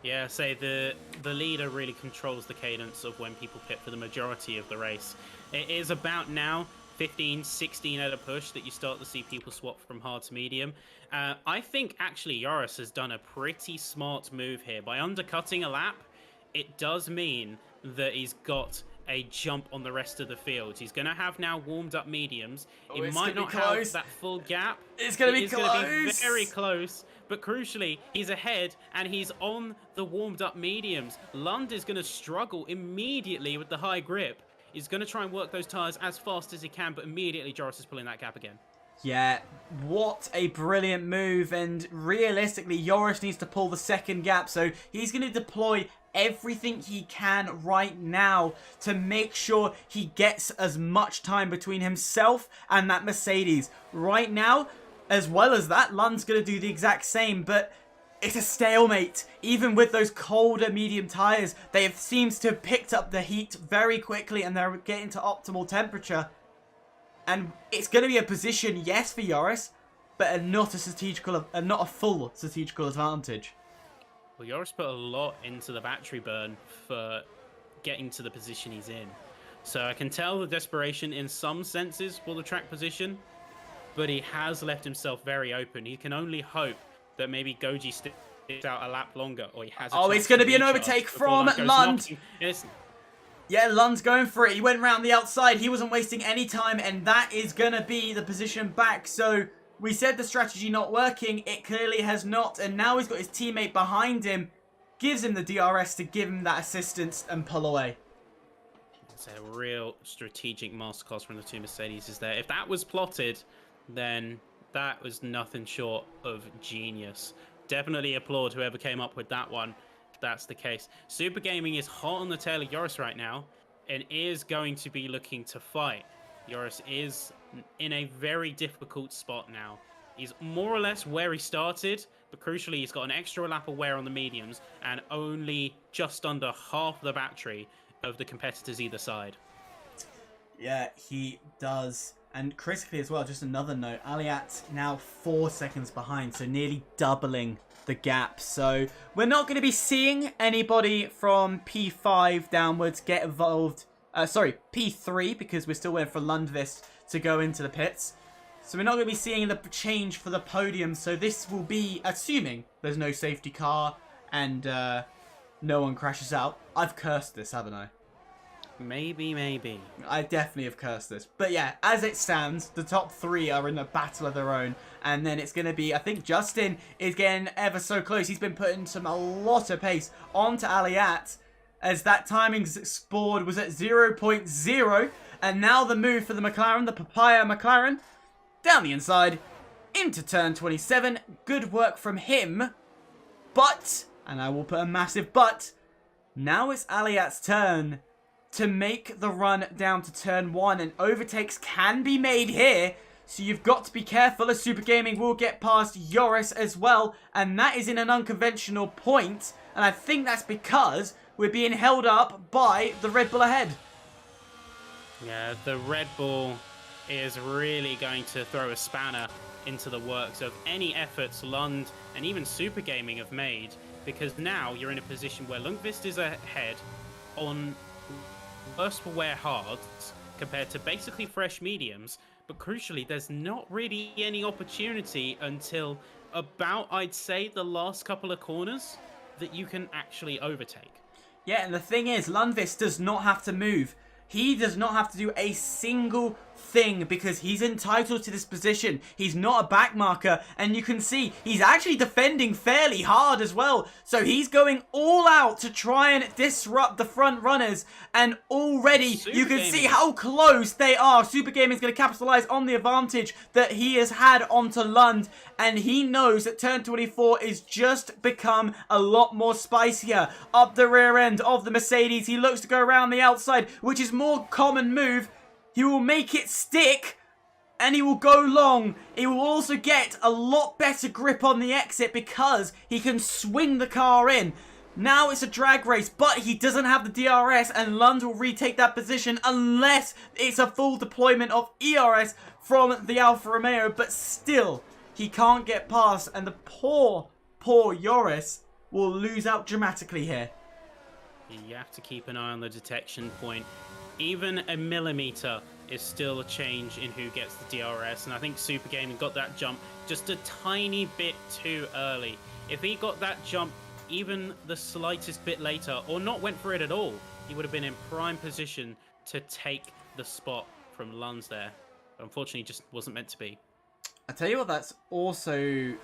Yeah, say the leader really controls the cadence of when people pit for the majority of the race. It is about now 15, 16 at a push that you start to see people swap from hard to medium. I think actually Joris has done a pretty smart move here. By undercutting a lap, it does mean that he's got a jump on the rest of the field. He's going to have now warmed up mediums. He might not have that full gap. It's going to be close. Going to be very close. But crucially, he's ahead and he's on the warmed up mediums. Lund is going to struggle immediately with the high grip. He's going to try and work those tyres as fast as he can, but immediately Joris is pulling that gap again. Yeah, what a brilliant move. And realistically, Joris needs to pull the second gap. So he's going to deploy everything he can right now to make sure he gets as much time between himself and that Mercedes. Right now, as well as that, Lund's going to do the exact same, but it's a stalemate. Even with those colder medium tyres, they have seems to have picked up the heat very quickly and they're getting to optimal temperature. And it's going to be a position, yes, for Joris, but not a full strategical advantage. Well, Joris put a lot into the battery burn for getting to the position he's in. So I can tell the desperation in some senses for the track position, but he has left himself very open. He can only hope that maybe Goji sticks out a lap longer, or he has a it's going to be an overtake from Lund. Yeah, Lund's going for it. He went round the outside. He wasn't wasting any time, and that is going to be the position back. So we said the strategy not working. It clearly has not, and now he's got his teammate behind him. Gives him the DRS to give him that assistance and pull away. It's a real strategic masterclass from the two Mercedes is there. If that was plotted, then that was nothing short of genius. Definitely applaud whoever came up with that one. That's the case. Super Gaming is hot on the tail of Joris right now and is going to be looking to fight. Joris is in a very difficult spot now. He's more or less where he started, but crucially he's got an extra lap of wear on the mediums and only just under half the battery of the competitors either side. Yeah, he does. And critically as well, just another note, Aliat now 4 seconds behind, so nearly doubling the gap. So we're not going to be seeing anybody from P5 downwards get involved. P3, because we're still waiting for Lundqvist to go into the pits. So we're not going to be seeing the change for the podium. So this will be, assuming there's no safety car and no one crashes out. I've cursed this, haven't I? Maybe. I definitely have cursed this. But yeah, as it stands, the top three are in a battle of their own. And then it's going to be, I think Justin is getting ever so close. He's been putting a lot of pace onto Aliat as that timing board was at 0.0. And now the move for the McLaren, the Papaya McLaren, down the inside into turn 27. Good work from him. But, and I will put a massive but, now it's Aliat's turn to make the run down to turn 1, and overtakes can be made here, so you've got to be careful as Super Gaming will get past Joris as well, and that is in an unconventional point, and I think that's because we're being held up by the Red Bull ahead. Yeah, the Red Bull is really going to throw a spanner into the works of any efforts Lund and even Super Gaming have made, because now you're in a position where Lundqvist is ahead on worse for wear hards compared to basically fresh mediums, but crucially there's not really any opportunity until about, I'd say, the last couple of corners that you can actually overtake. Yeah, and the thing is, Lundqvist does not have to move. He does not have to do a single thing because he's entitled to this position. He's not a back marker, and you can see he's actually defending fairly hard as well. So he's going all out to try and disrupt the front runners, and already you can see how close they are. Super Gaming is going to capitalize on the advantage that he has had onto Lund, and he knows that turn 24 is just become a lot more spicier. Up the rear end of the Mercedes, he looks to go around the outside, which is more common move. He will make it stick, and he will go long. He will also get a lot better grip on the exit because he can swing the car in. Now it's a drag race, but he doesn't have the DRS, and Lund will retake that position unless it's a full deployment of ERS from the Alfa Romeo, but still, he can't get past, and the poor Joris will lose out dramatically here. You have to keep an eye on the detection point. Even a millimeter is still a change in who gets the DRS, and I think Super Gaming got that jump just a tiny bit too early. If he got that jump even the slightest bit later, or not went for it at all, he would have been in prime position to take the spot from Lund there. But unfortunately, just wasn't meant to be. I tell you what, that's also...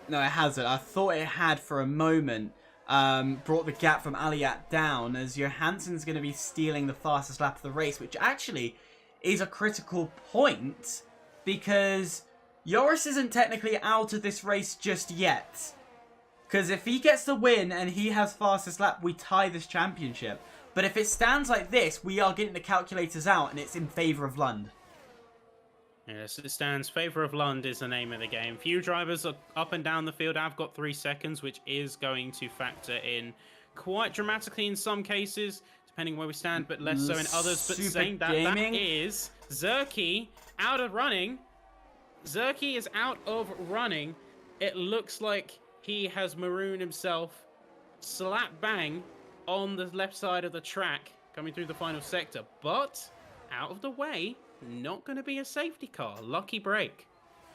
No, it hasn't. I thought it had for a moment. Brought the gap from Aliat down, as Johansson's going to be stealing the fastest lap of the race, which actually is a critical point, because Joris isn't technically out of this race just yet. Because if he gets the win and he has fastest lap, we tie this championship. But if it stands like this, we are getting the calculators out, and it's in favour of Lund. Yes, it stands. Favour of Lund is the name of the game. Few drivers are up and down the field have got 3 seconds, which is going to factor in quite dramatically in some cases, depending where we stand, but less so in others. But saying that, that is Zerky out of running. Zerky is out of running. It looks like he has marooned himself slap bang on the left side of the track coming through the final sector, but out of the way. Not going to be a safety car. Lucky break.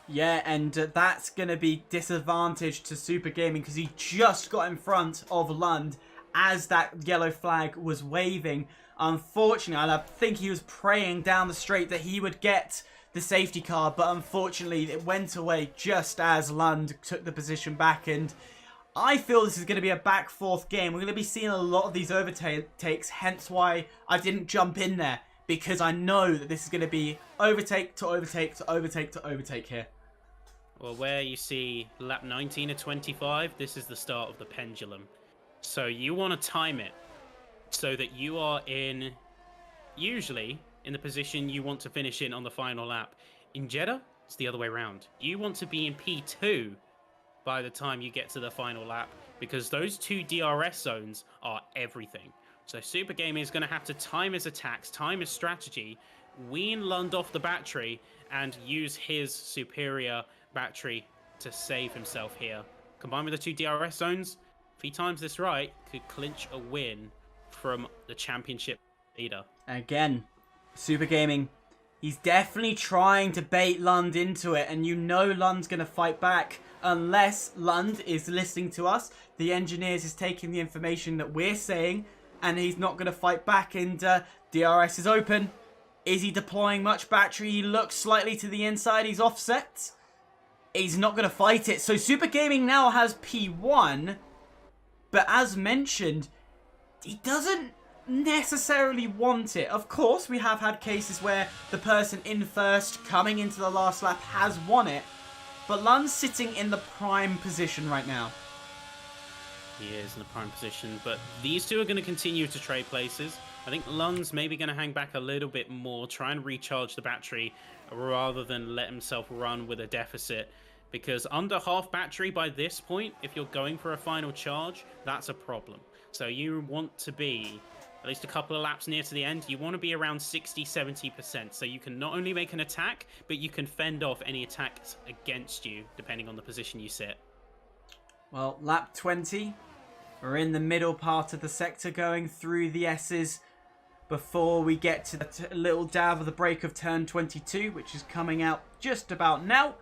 Yeah, and that's going to be disadvantage to Super Gaming because he just got in front of Lund as that yellow flag was waving. Unfortunately, I think he was praying down the straight that he would get the safety car, but unfortunately it went away just as Lund took the position back, and I feel this is going to be a back-forth game. We're going to be seeing a lot of these overtakes, hence why I didn't jump in there. Because I know that this is going to be overtake to overtake to overtake to overtake here. Well, where you see lap 19 of 25, this is the start of the pendulum. So you want to time it so that you are usually in the position you want to finish in on the final lap. In Jeddah, it's the other way around. You want to be in P2 by the time you get to the final lap, because those 2 DRS zones are everything. So Super Gaming is going to have to time his attacks, time his strategy, wean Lund off the battery, and use his superior battery to save himself here. Combined with the 2 DRS zones, if he times this right, could clinch a win from the championship leader. Again, Super Gaming, he's definitely trying to bait Lund into it, and you know Lund's going to fight back unless Lund is listening to us. The engineers is taking the information that we're saying, and he's not going to fight back, and DRS is open. Is he deploying much battery? He looks slightly to the inside. He's offset. He's not going to fight it. So Super Gaming now has P1, but as mentioned, he doesn't necessarily want it. Of course, we have had cases where the person in first coming into the last lap has won it, but Lund's sitting in the prime position right now. He is in the prime position, but these two are going to continue to trade places. I think Lund's maybe going to hang back a little bit more, try and recharge the battery rather than let himself run with a deficit. Because under half battery by this point, if you're going for a final charge, that's a problem. So you want to be at least a couple of laps near to the end. You want to be around 60-70%. So you can not only make an attack, but you can fend off any attacks against you, depending on the position you sit. Well, lap 20. We're in the middle part of the sector going through the S's before we get to the little dab of the break of turn 22, which is coming out just about now.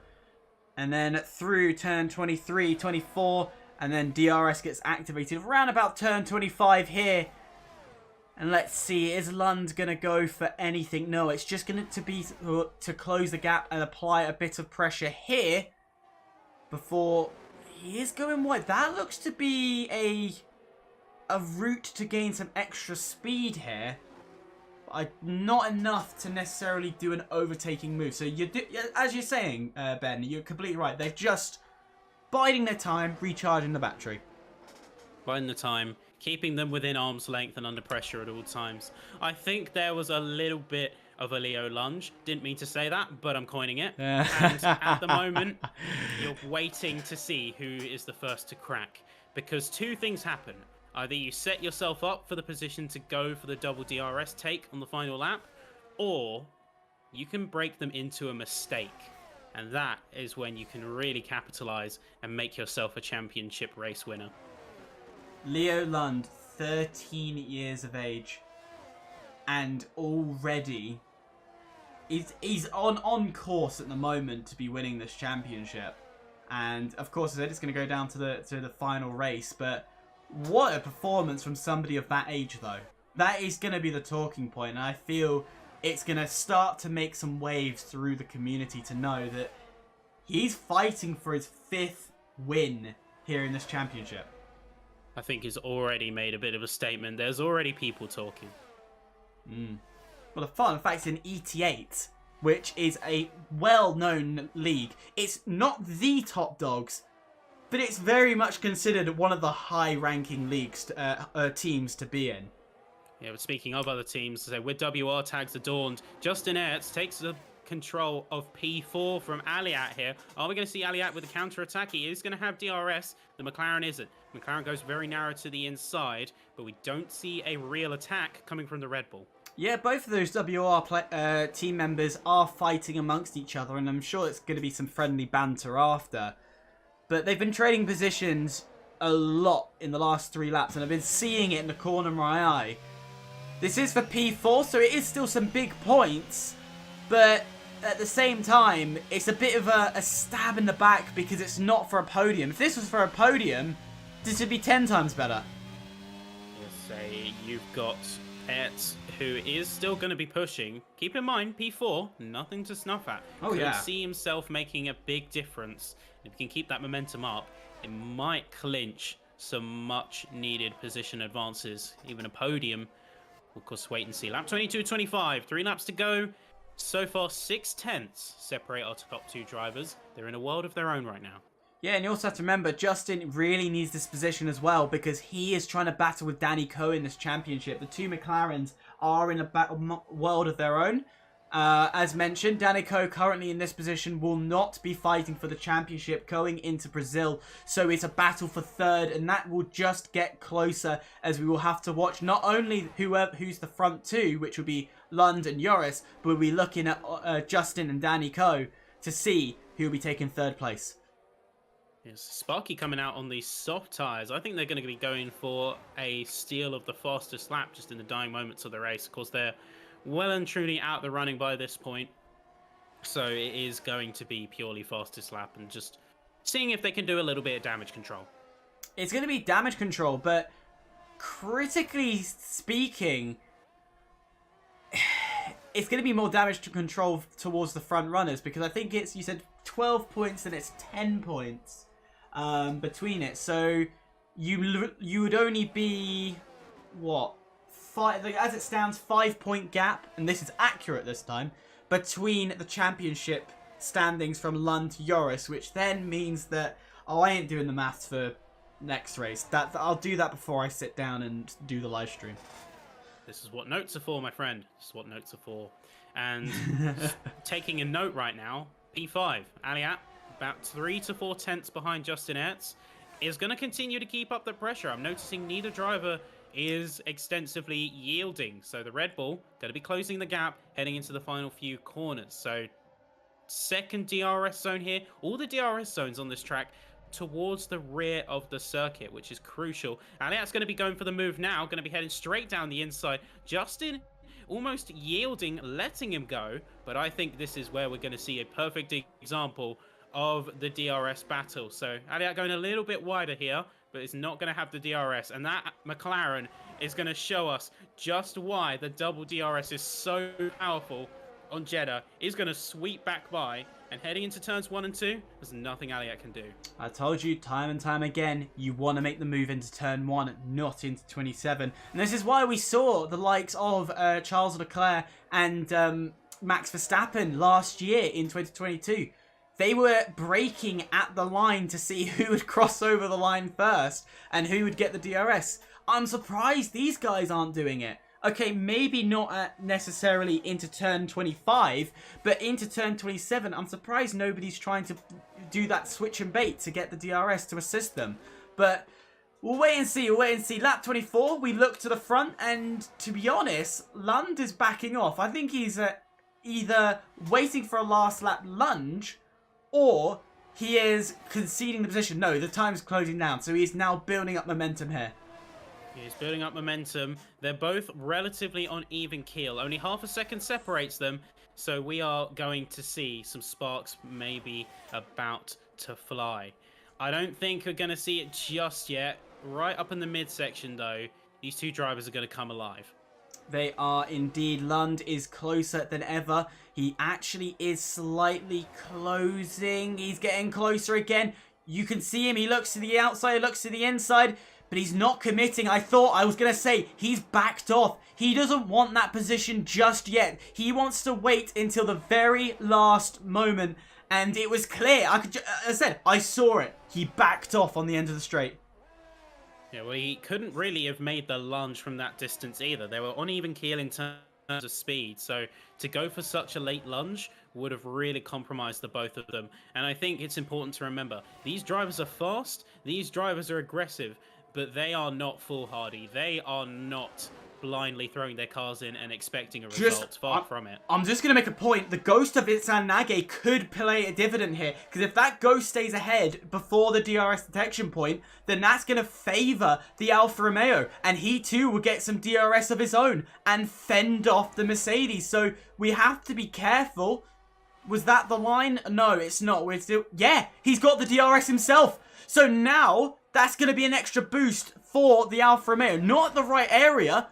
And then through turn 23, 24, and then DRS gets activated around about turn 25 here. And let's see, is Lund going to go for anything? No, it's just going to be to close the gap and apply a bit of pressure here before he is going wide. That looks to be a route to gain some extra speed here. Not enough to necessarily do an overtaking move. So as you're saying, Ben, you're completely right. They're just biding their time, recharging the battery. Biding the time, keeping them within arm's length and under pressure at all times. I think there was a little bit of a Leo lunge. Didn't mean to say that, but I'm coining it. Yeah. And at the moment, you're waiting to see who is the first to crack. Because two things happen. Either you set yourself up for the position to go for the double DRS take on the final lap, or you can break them into a mistake. And that is when you can really capitalize and make yourself a championship race winner. Leo Lund, 13 years of age, and already he's on course at the moment to be winning this championship. And of course, as I said, it's going to go down to the final race. But what a performance from somebody of that age, though. That is going to be the talking point, and I feel it's going to start to make some waves through the community to know that he's fighting for his 5th win here in this championship. I think he's already made a bit of a statement. There's already people talking. Well, the fun fact is in ET8, which is a well-known league. It's not the top dogs, but it's very much considered one of the high-ranking leagues, teams to be in. Yeah, but speaking of other teams, so with WR tags adorned, Justin Ertz takes the control of P4 from Aliat here. Are we going to see Aliat with a counter-attack? He is going to have DRS. The McLaren isn't. McLaren goes very narrow to the inside, but we don't see a real attack coming from the Red Bull. Yeah, both of those WR team members are fighting amongst each other, and I'm sure it's going to be some friendly banter after. But they've been trading positions a lot in the last 3 laps, and I've been seeing it in the corner of my eye. This is for P4, so it is still some big points, but at the same time, it's a bit of a stab in the back because it's not for a podium. If this was for a podium, this would be 10 times better. Say you've got Ertz, who is still going to be pushing. Keep in mind, P4, nothing to snuff at. Oh, Could yeah. see himself making a big difference. If he can keep that momentum up, it might clinch some much-needed position advances. Even a podium. Of course, wait and see. Lap 22-25, 3 laps to go. So far, 6/10 separate our top 2 drivers. They're in a world of their own right now. Yeah, and you also have to remember, Justin really needs this position as well because he is trying to battle with Danny Coe in this championship. The 2 McLarens are in a world of their own. As mentioned, Danny Coe currently in this position will not be fighting for the championship going into Brazil. So it's a battle for 3rd, and that will just get closer as we will have to watch not only who's the front 2, which will be Lund and Joris, but we'll be looking at Justin and Danny Coe to see who will be taking 3rd place. Yes, Sparky coming out on these soft tyres. I think they're going to be going for a steal of the fastest lap just in the dying moments of the race. Of course, they're well and truly out the running by this point. So it is going to be purely fastest lap and just seeing if they can do a little bit of damage control. It's going to be damage control, but critically speaking, it's going to be more damage to control towards the front runners because I think it's, you said 12 points and it's 10 points between it. So you would only be, what, 5, as it stands, 5-point gap, and this is accurate this time, between the championship standings from Lund to Joris, which then means that, I ain't doing the maths for next race. I'll do that before I sit down and do the live stream. This is what notes are for, my friend. This is what notes are for. And taking a note right now, P5, Aliat, about 3 to 4 tenths behind Justin Ertz, is going to continue to keep up the pressure. I'm noticing neither driver is extensively yielding. So the Red Bull going to be closing the gap, heading into the final few corners. So 2nd DRS zone here. All the DRS zones on this track towards the rear of the circuit, which is crucial. Aliat's going to be going for the move now, going to be heading straight down the inside. Justin almost yielding, letting him go, but I think this is where we're going to see a perfect example of the DRS battle. So Aliat going a little bit wider here, but it's not going to have the DRS, and that McLaren is going to show us just why the double DRS is so powerful on Jeddah. Is going to sweep back by, and heading into turns 1 and 2, there's nothing Aliat can do. I told you time and time again, you want to make the move into turn 1, not into 27. And this is why we saw the likes of Charles Leclerc and Max Verstappen last year in 2022. They were braking at the line to see who would cross over the line first and who would get the DRS. I'm surprised these guys aren't doing it. okay, maybe not necessarily into turn 25, but into turn 27, I'm surprised nobody's trying to do that switch and bait to get the DRS to assist them. But we'll wait and see, Lap 24, we look to the front, and to be honest, Lund is backing off. I think he's either waiting for a last lap lunge, or he is conceding the position. No, the time's closing down, so he's now building up momentum here. He's building up momentum. They're both relatively on even keel. Only half a second separates them. So we are going to see some sparks maybe about to fly. I don't think we're going to see it just yet. Right up in the midsection, though, these two drivers are going to come alive. They are indeed. Lund is closer than ever. He actually is slightly closing. He's getting closer again. You can see him. He looks to the outside, looks to the inside. But he's not committing. I was going to say, he's backed off. He doesn't want that position just yet. He wants to wait until the very last moment. And it was clear. I saw it. He backed off on the end of the straight. Yeah, well, he couldn't really have made the lunge from that distance either. They were on even keel in terms of speed. So to go for such a late lunge would have really compromised the both of them. And I think it's important to remember, these drivers are fast. These drivers are aggressive. But they are not foolhardy. They are not blindly throwing their cars in and expecting a result. Far from it. I'm just going to make a point. The ghost of Itzan Nage could play a dividend here. Because if that ghost stays ahead before the DRS detection point, then that's going to favour the Alfa Romeo. And he too will get some DRS of his own and fend off the Mercedes. So we have to be careful. Was that the line? No, it's not. We're still... Yeah, he's got the DRS himself. So now... that's going to be an extra boost for the Alfa Romeo. Not the right area,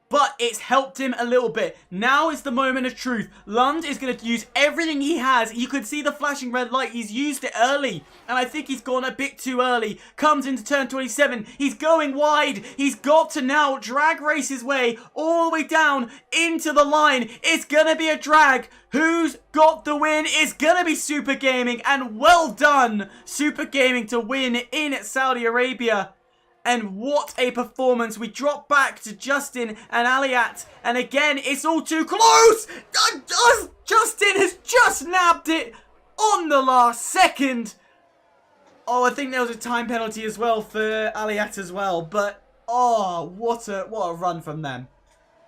but it's helped him a little bit. Now is the moment of truth. Lund is going to use everything he has. You could see the flashing red light. He's used it early, and I think he's gone a bit too early. Comes into turn 27. He's going wide. He's got to now drag race his way all the way down into the line. It's going to be a drag. Who's got the win? It's going to be Super Gaming, and well done, Super Gaming, to win in Saudi Arabia. And what a performance. We drop back to Justin and Aliat, and again, it's all too close. Justin has just nabbed it on the last second. Oh, I think there was a time penalty as well for Aliat as well, but oh, what a run from them.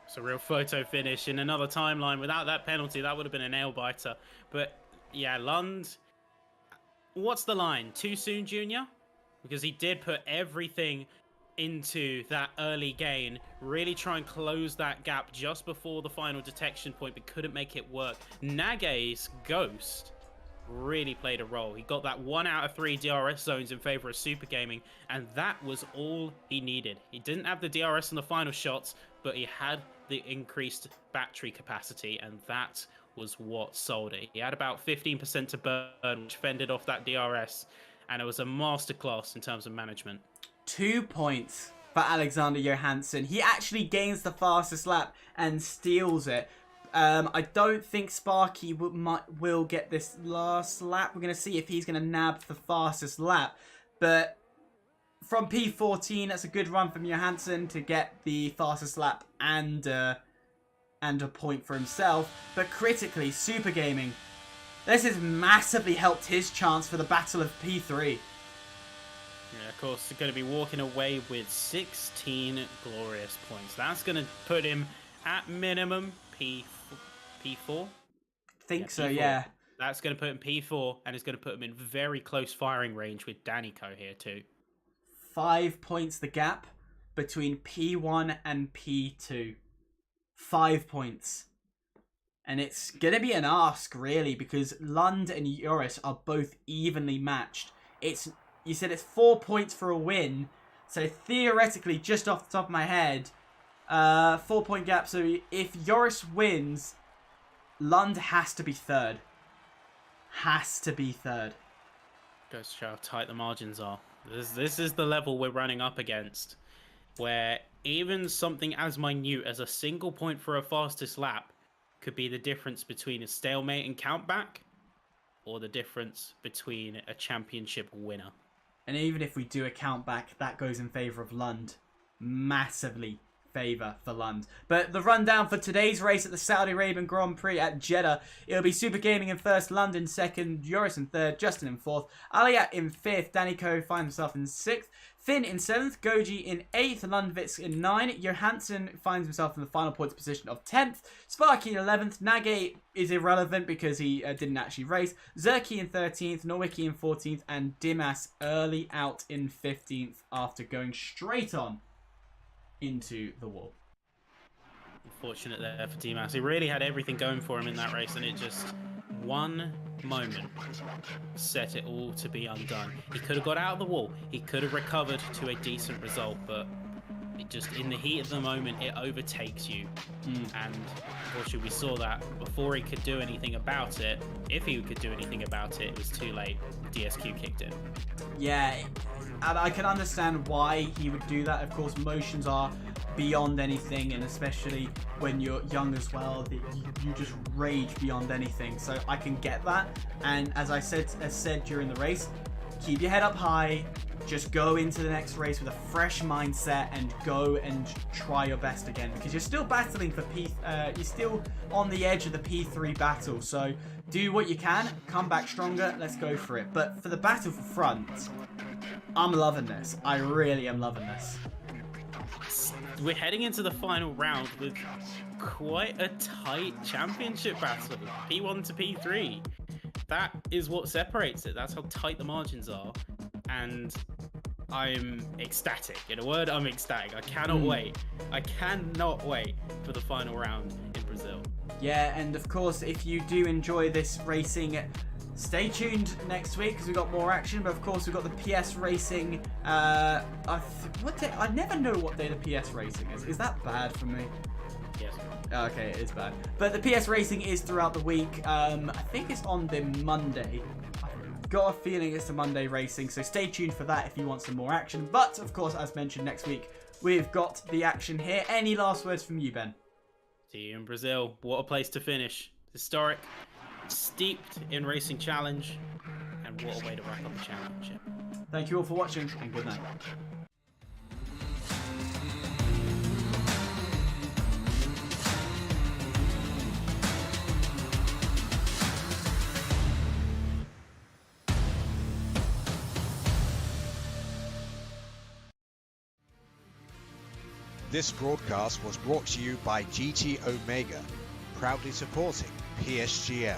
It's a real photo finish in another timeline. Without that penalty, that would have been a nail biter. But yeah, Lund, what's the line? Too soon, Junior? Because he did put everything into that early gain, really try and close that gap just before the final detection point, but couldn't make it work. Nage's ghost really played a role. He got that 1 out of 3 DRS zones in favor of Super Gaming, and that was all he needed. He didn't have the DRS in the final shots, but he had the increased battery capacity, and that was what sold it. He had about 15% to burn, which fended off that DRS, and it was a masterclass in terms of management. 2 points for Alexander Johansson. He actually gains the fastest lap and steals it. I don't think Sparky will get this last lap. We're going to see if he's going to nab the fastest lap. But from P14, that's a good run from Johansson to get the fastest lap and a point for himself. But critically, Super Gaming, this has massively helped his chance for the battle of P3. Yeah, of course, they're going to be walking away with 16 glorious points. That's going to put him at minimum P4. Think so, P4. yeah. That's going to put him P4, and it's going to put him in very close firing range with Danico here too. 5 points the gap between P1 and P2. 5 points. And it's going to be an ask, really, because Lund and Joris are both evenly matched. You said it's 4 points for a win. So theoretically, just off the top of my head, 4 point gap. So if Joris wins, Lund has to be third. Has to be third. Goes to show how tight the margins are. This is the level we're running up against, where even something as minute as a single point for a fastest lap could be the difference between a stalemate and countback, or the difference between a championship winner. And even if we do a countback, that goes in favour of Lund. Massively favour for Lund. But the rundown for today's race at the Saudi Arabian Grand Prix at Jeddah, it'll be Super Gaming in first, Lund in second, Joris in third, Justin in fourth, Aliat in fifth, Danny Ko finds himself in sixth, Finn in 7th, Goji in 8th, Lundvik in 9th, Johansson finds himself in the final points position of 10th, Sparky in 11th, Nage is irrelevant because he didn't actually race, Zerki in 13th, Nowicki in 14th, and Dimas early out in 15th after going straight on into the wall. Unfortunate there for Dimas. He really had everything going for him in that race, and it just one moment set it all to be undone. He could have got out of the wall. He could have recovered to a decent result, but it just, in the heat of the moment, it overtakes you. And unfortunately, we saw that before he could do anything about it. If he could do anything about it, it was too late. DSQ kicked in. Yeah, and I can understand why he would do that. Of course, motions are beyond anything, and especially when you're young as well, you just rage beyond anything. So I can get that. And as I said during the race, keep your head up high. Just go into the next race with a fresh mindset and go and try your best again, because you're still battling for you're still on the edge of the P3 battle. So do what you can, come back stronger. Let's go for it. But for the battle for front, I'm loving this. I really am loving this. We're heading into the final round with quite a tight championship battle, P1 to P3. That is what separates it. That's how tight the margins are. And I'm ecstatic. In a word, I'm ecstatic. I cannot wait. I cannot wait for the final round in Brazil. Yeah, and of course, if you do enjoy this racing, stay tuned next week because we've got more action. But of course, we've got the PS Racing. What day? I never know what day the PS Racing is. Is that bad for me? Yes. Okay, it is bad. But the PS Racing is throughout the week. I think it's on the Monday. I've got a feeling it's the Monday racing, so stay tuned for that if you want some more action. But of course, as mentioned, next week we've got the action here. Any last words from you, Ben? See you in Brazil. What a place to finish. Historic, steeped in racing challenge, and what a way to wrap up the championship. Thank you all for watching, and good night. This broadcast was brought to you by GT Omega, proudly supporting PSGL.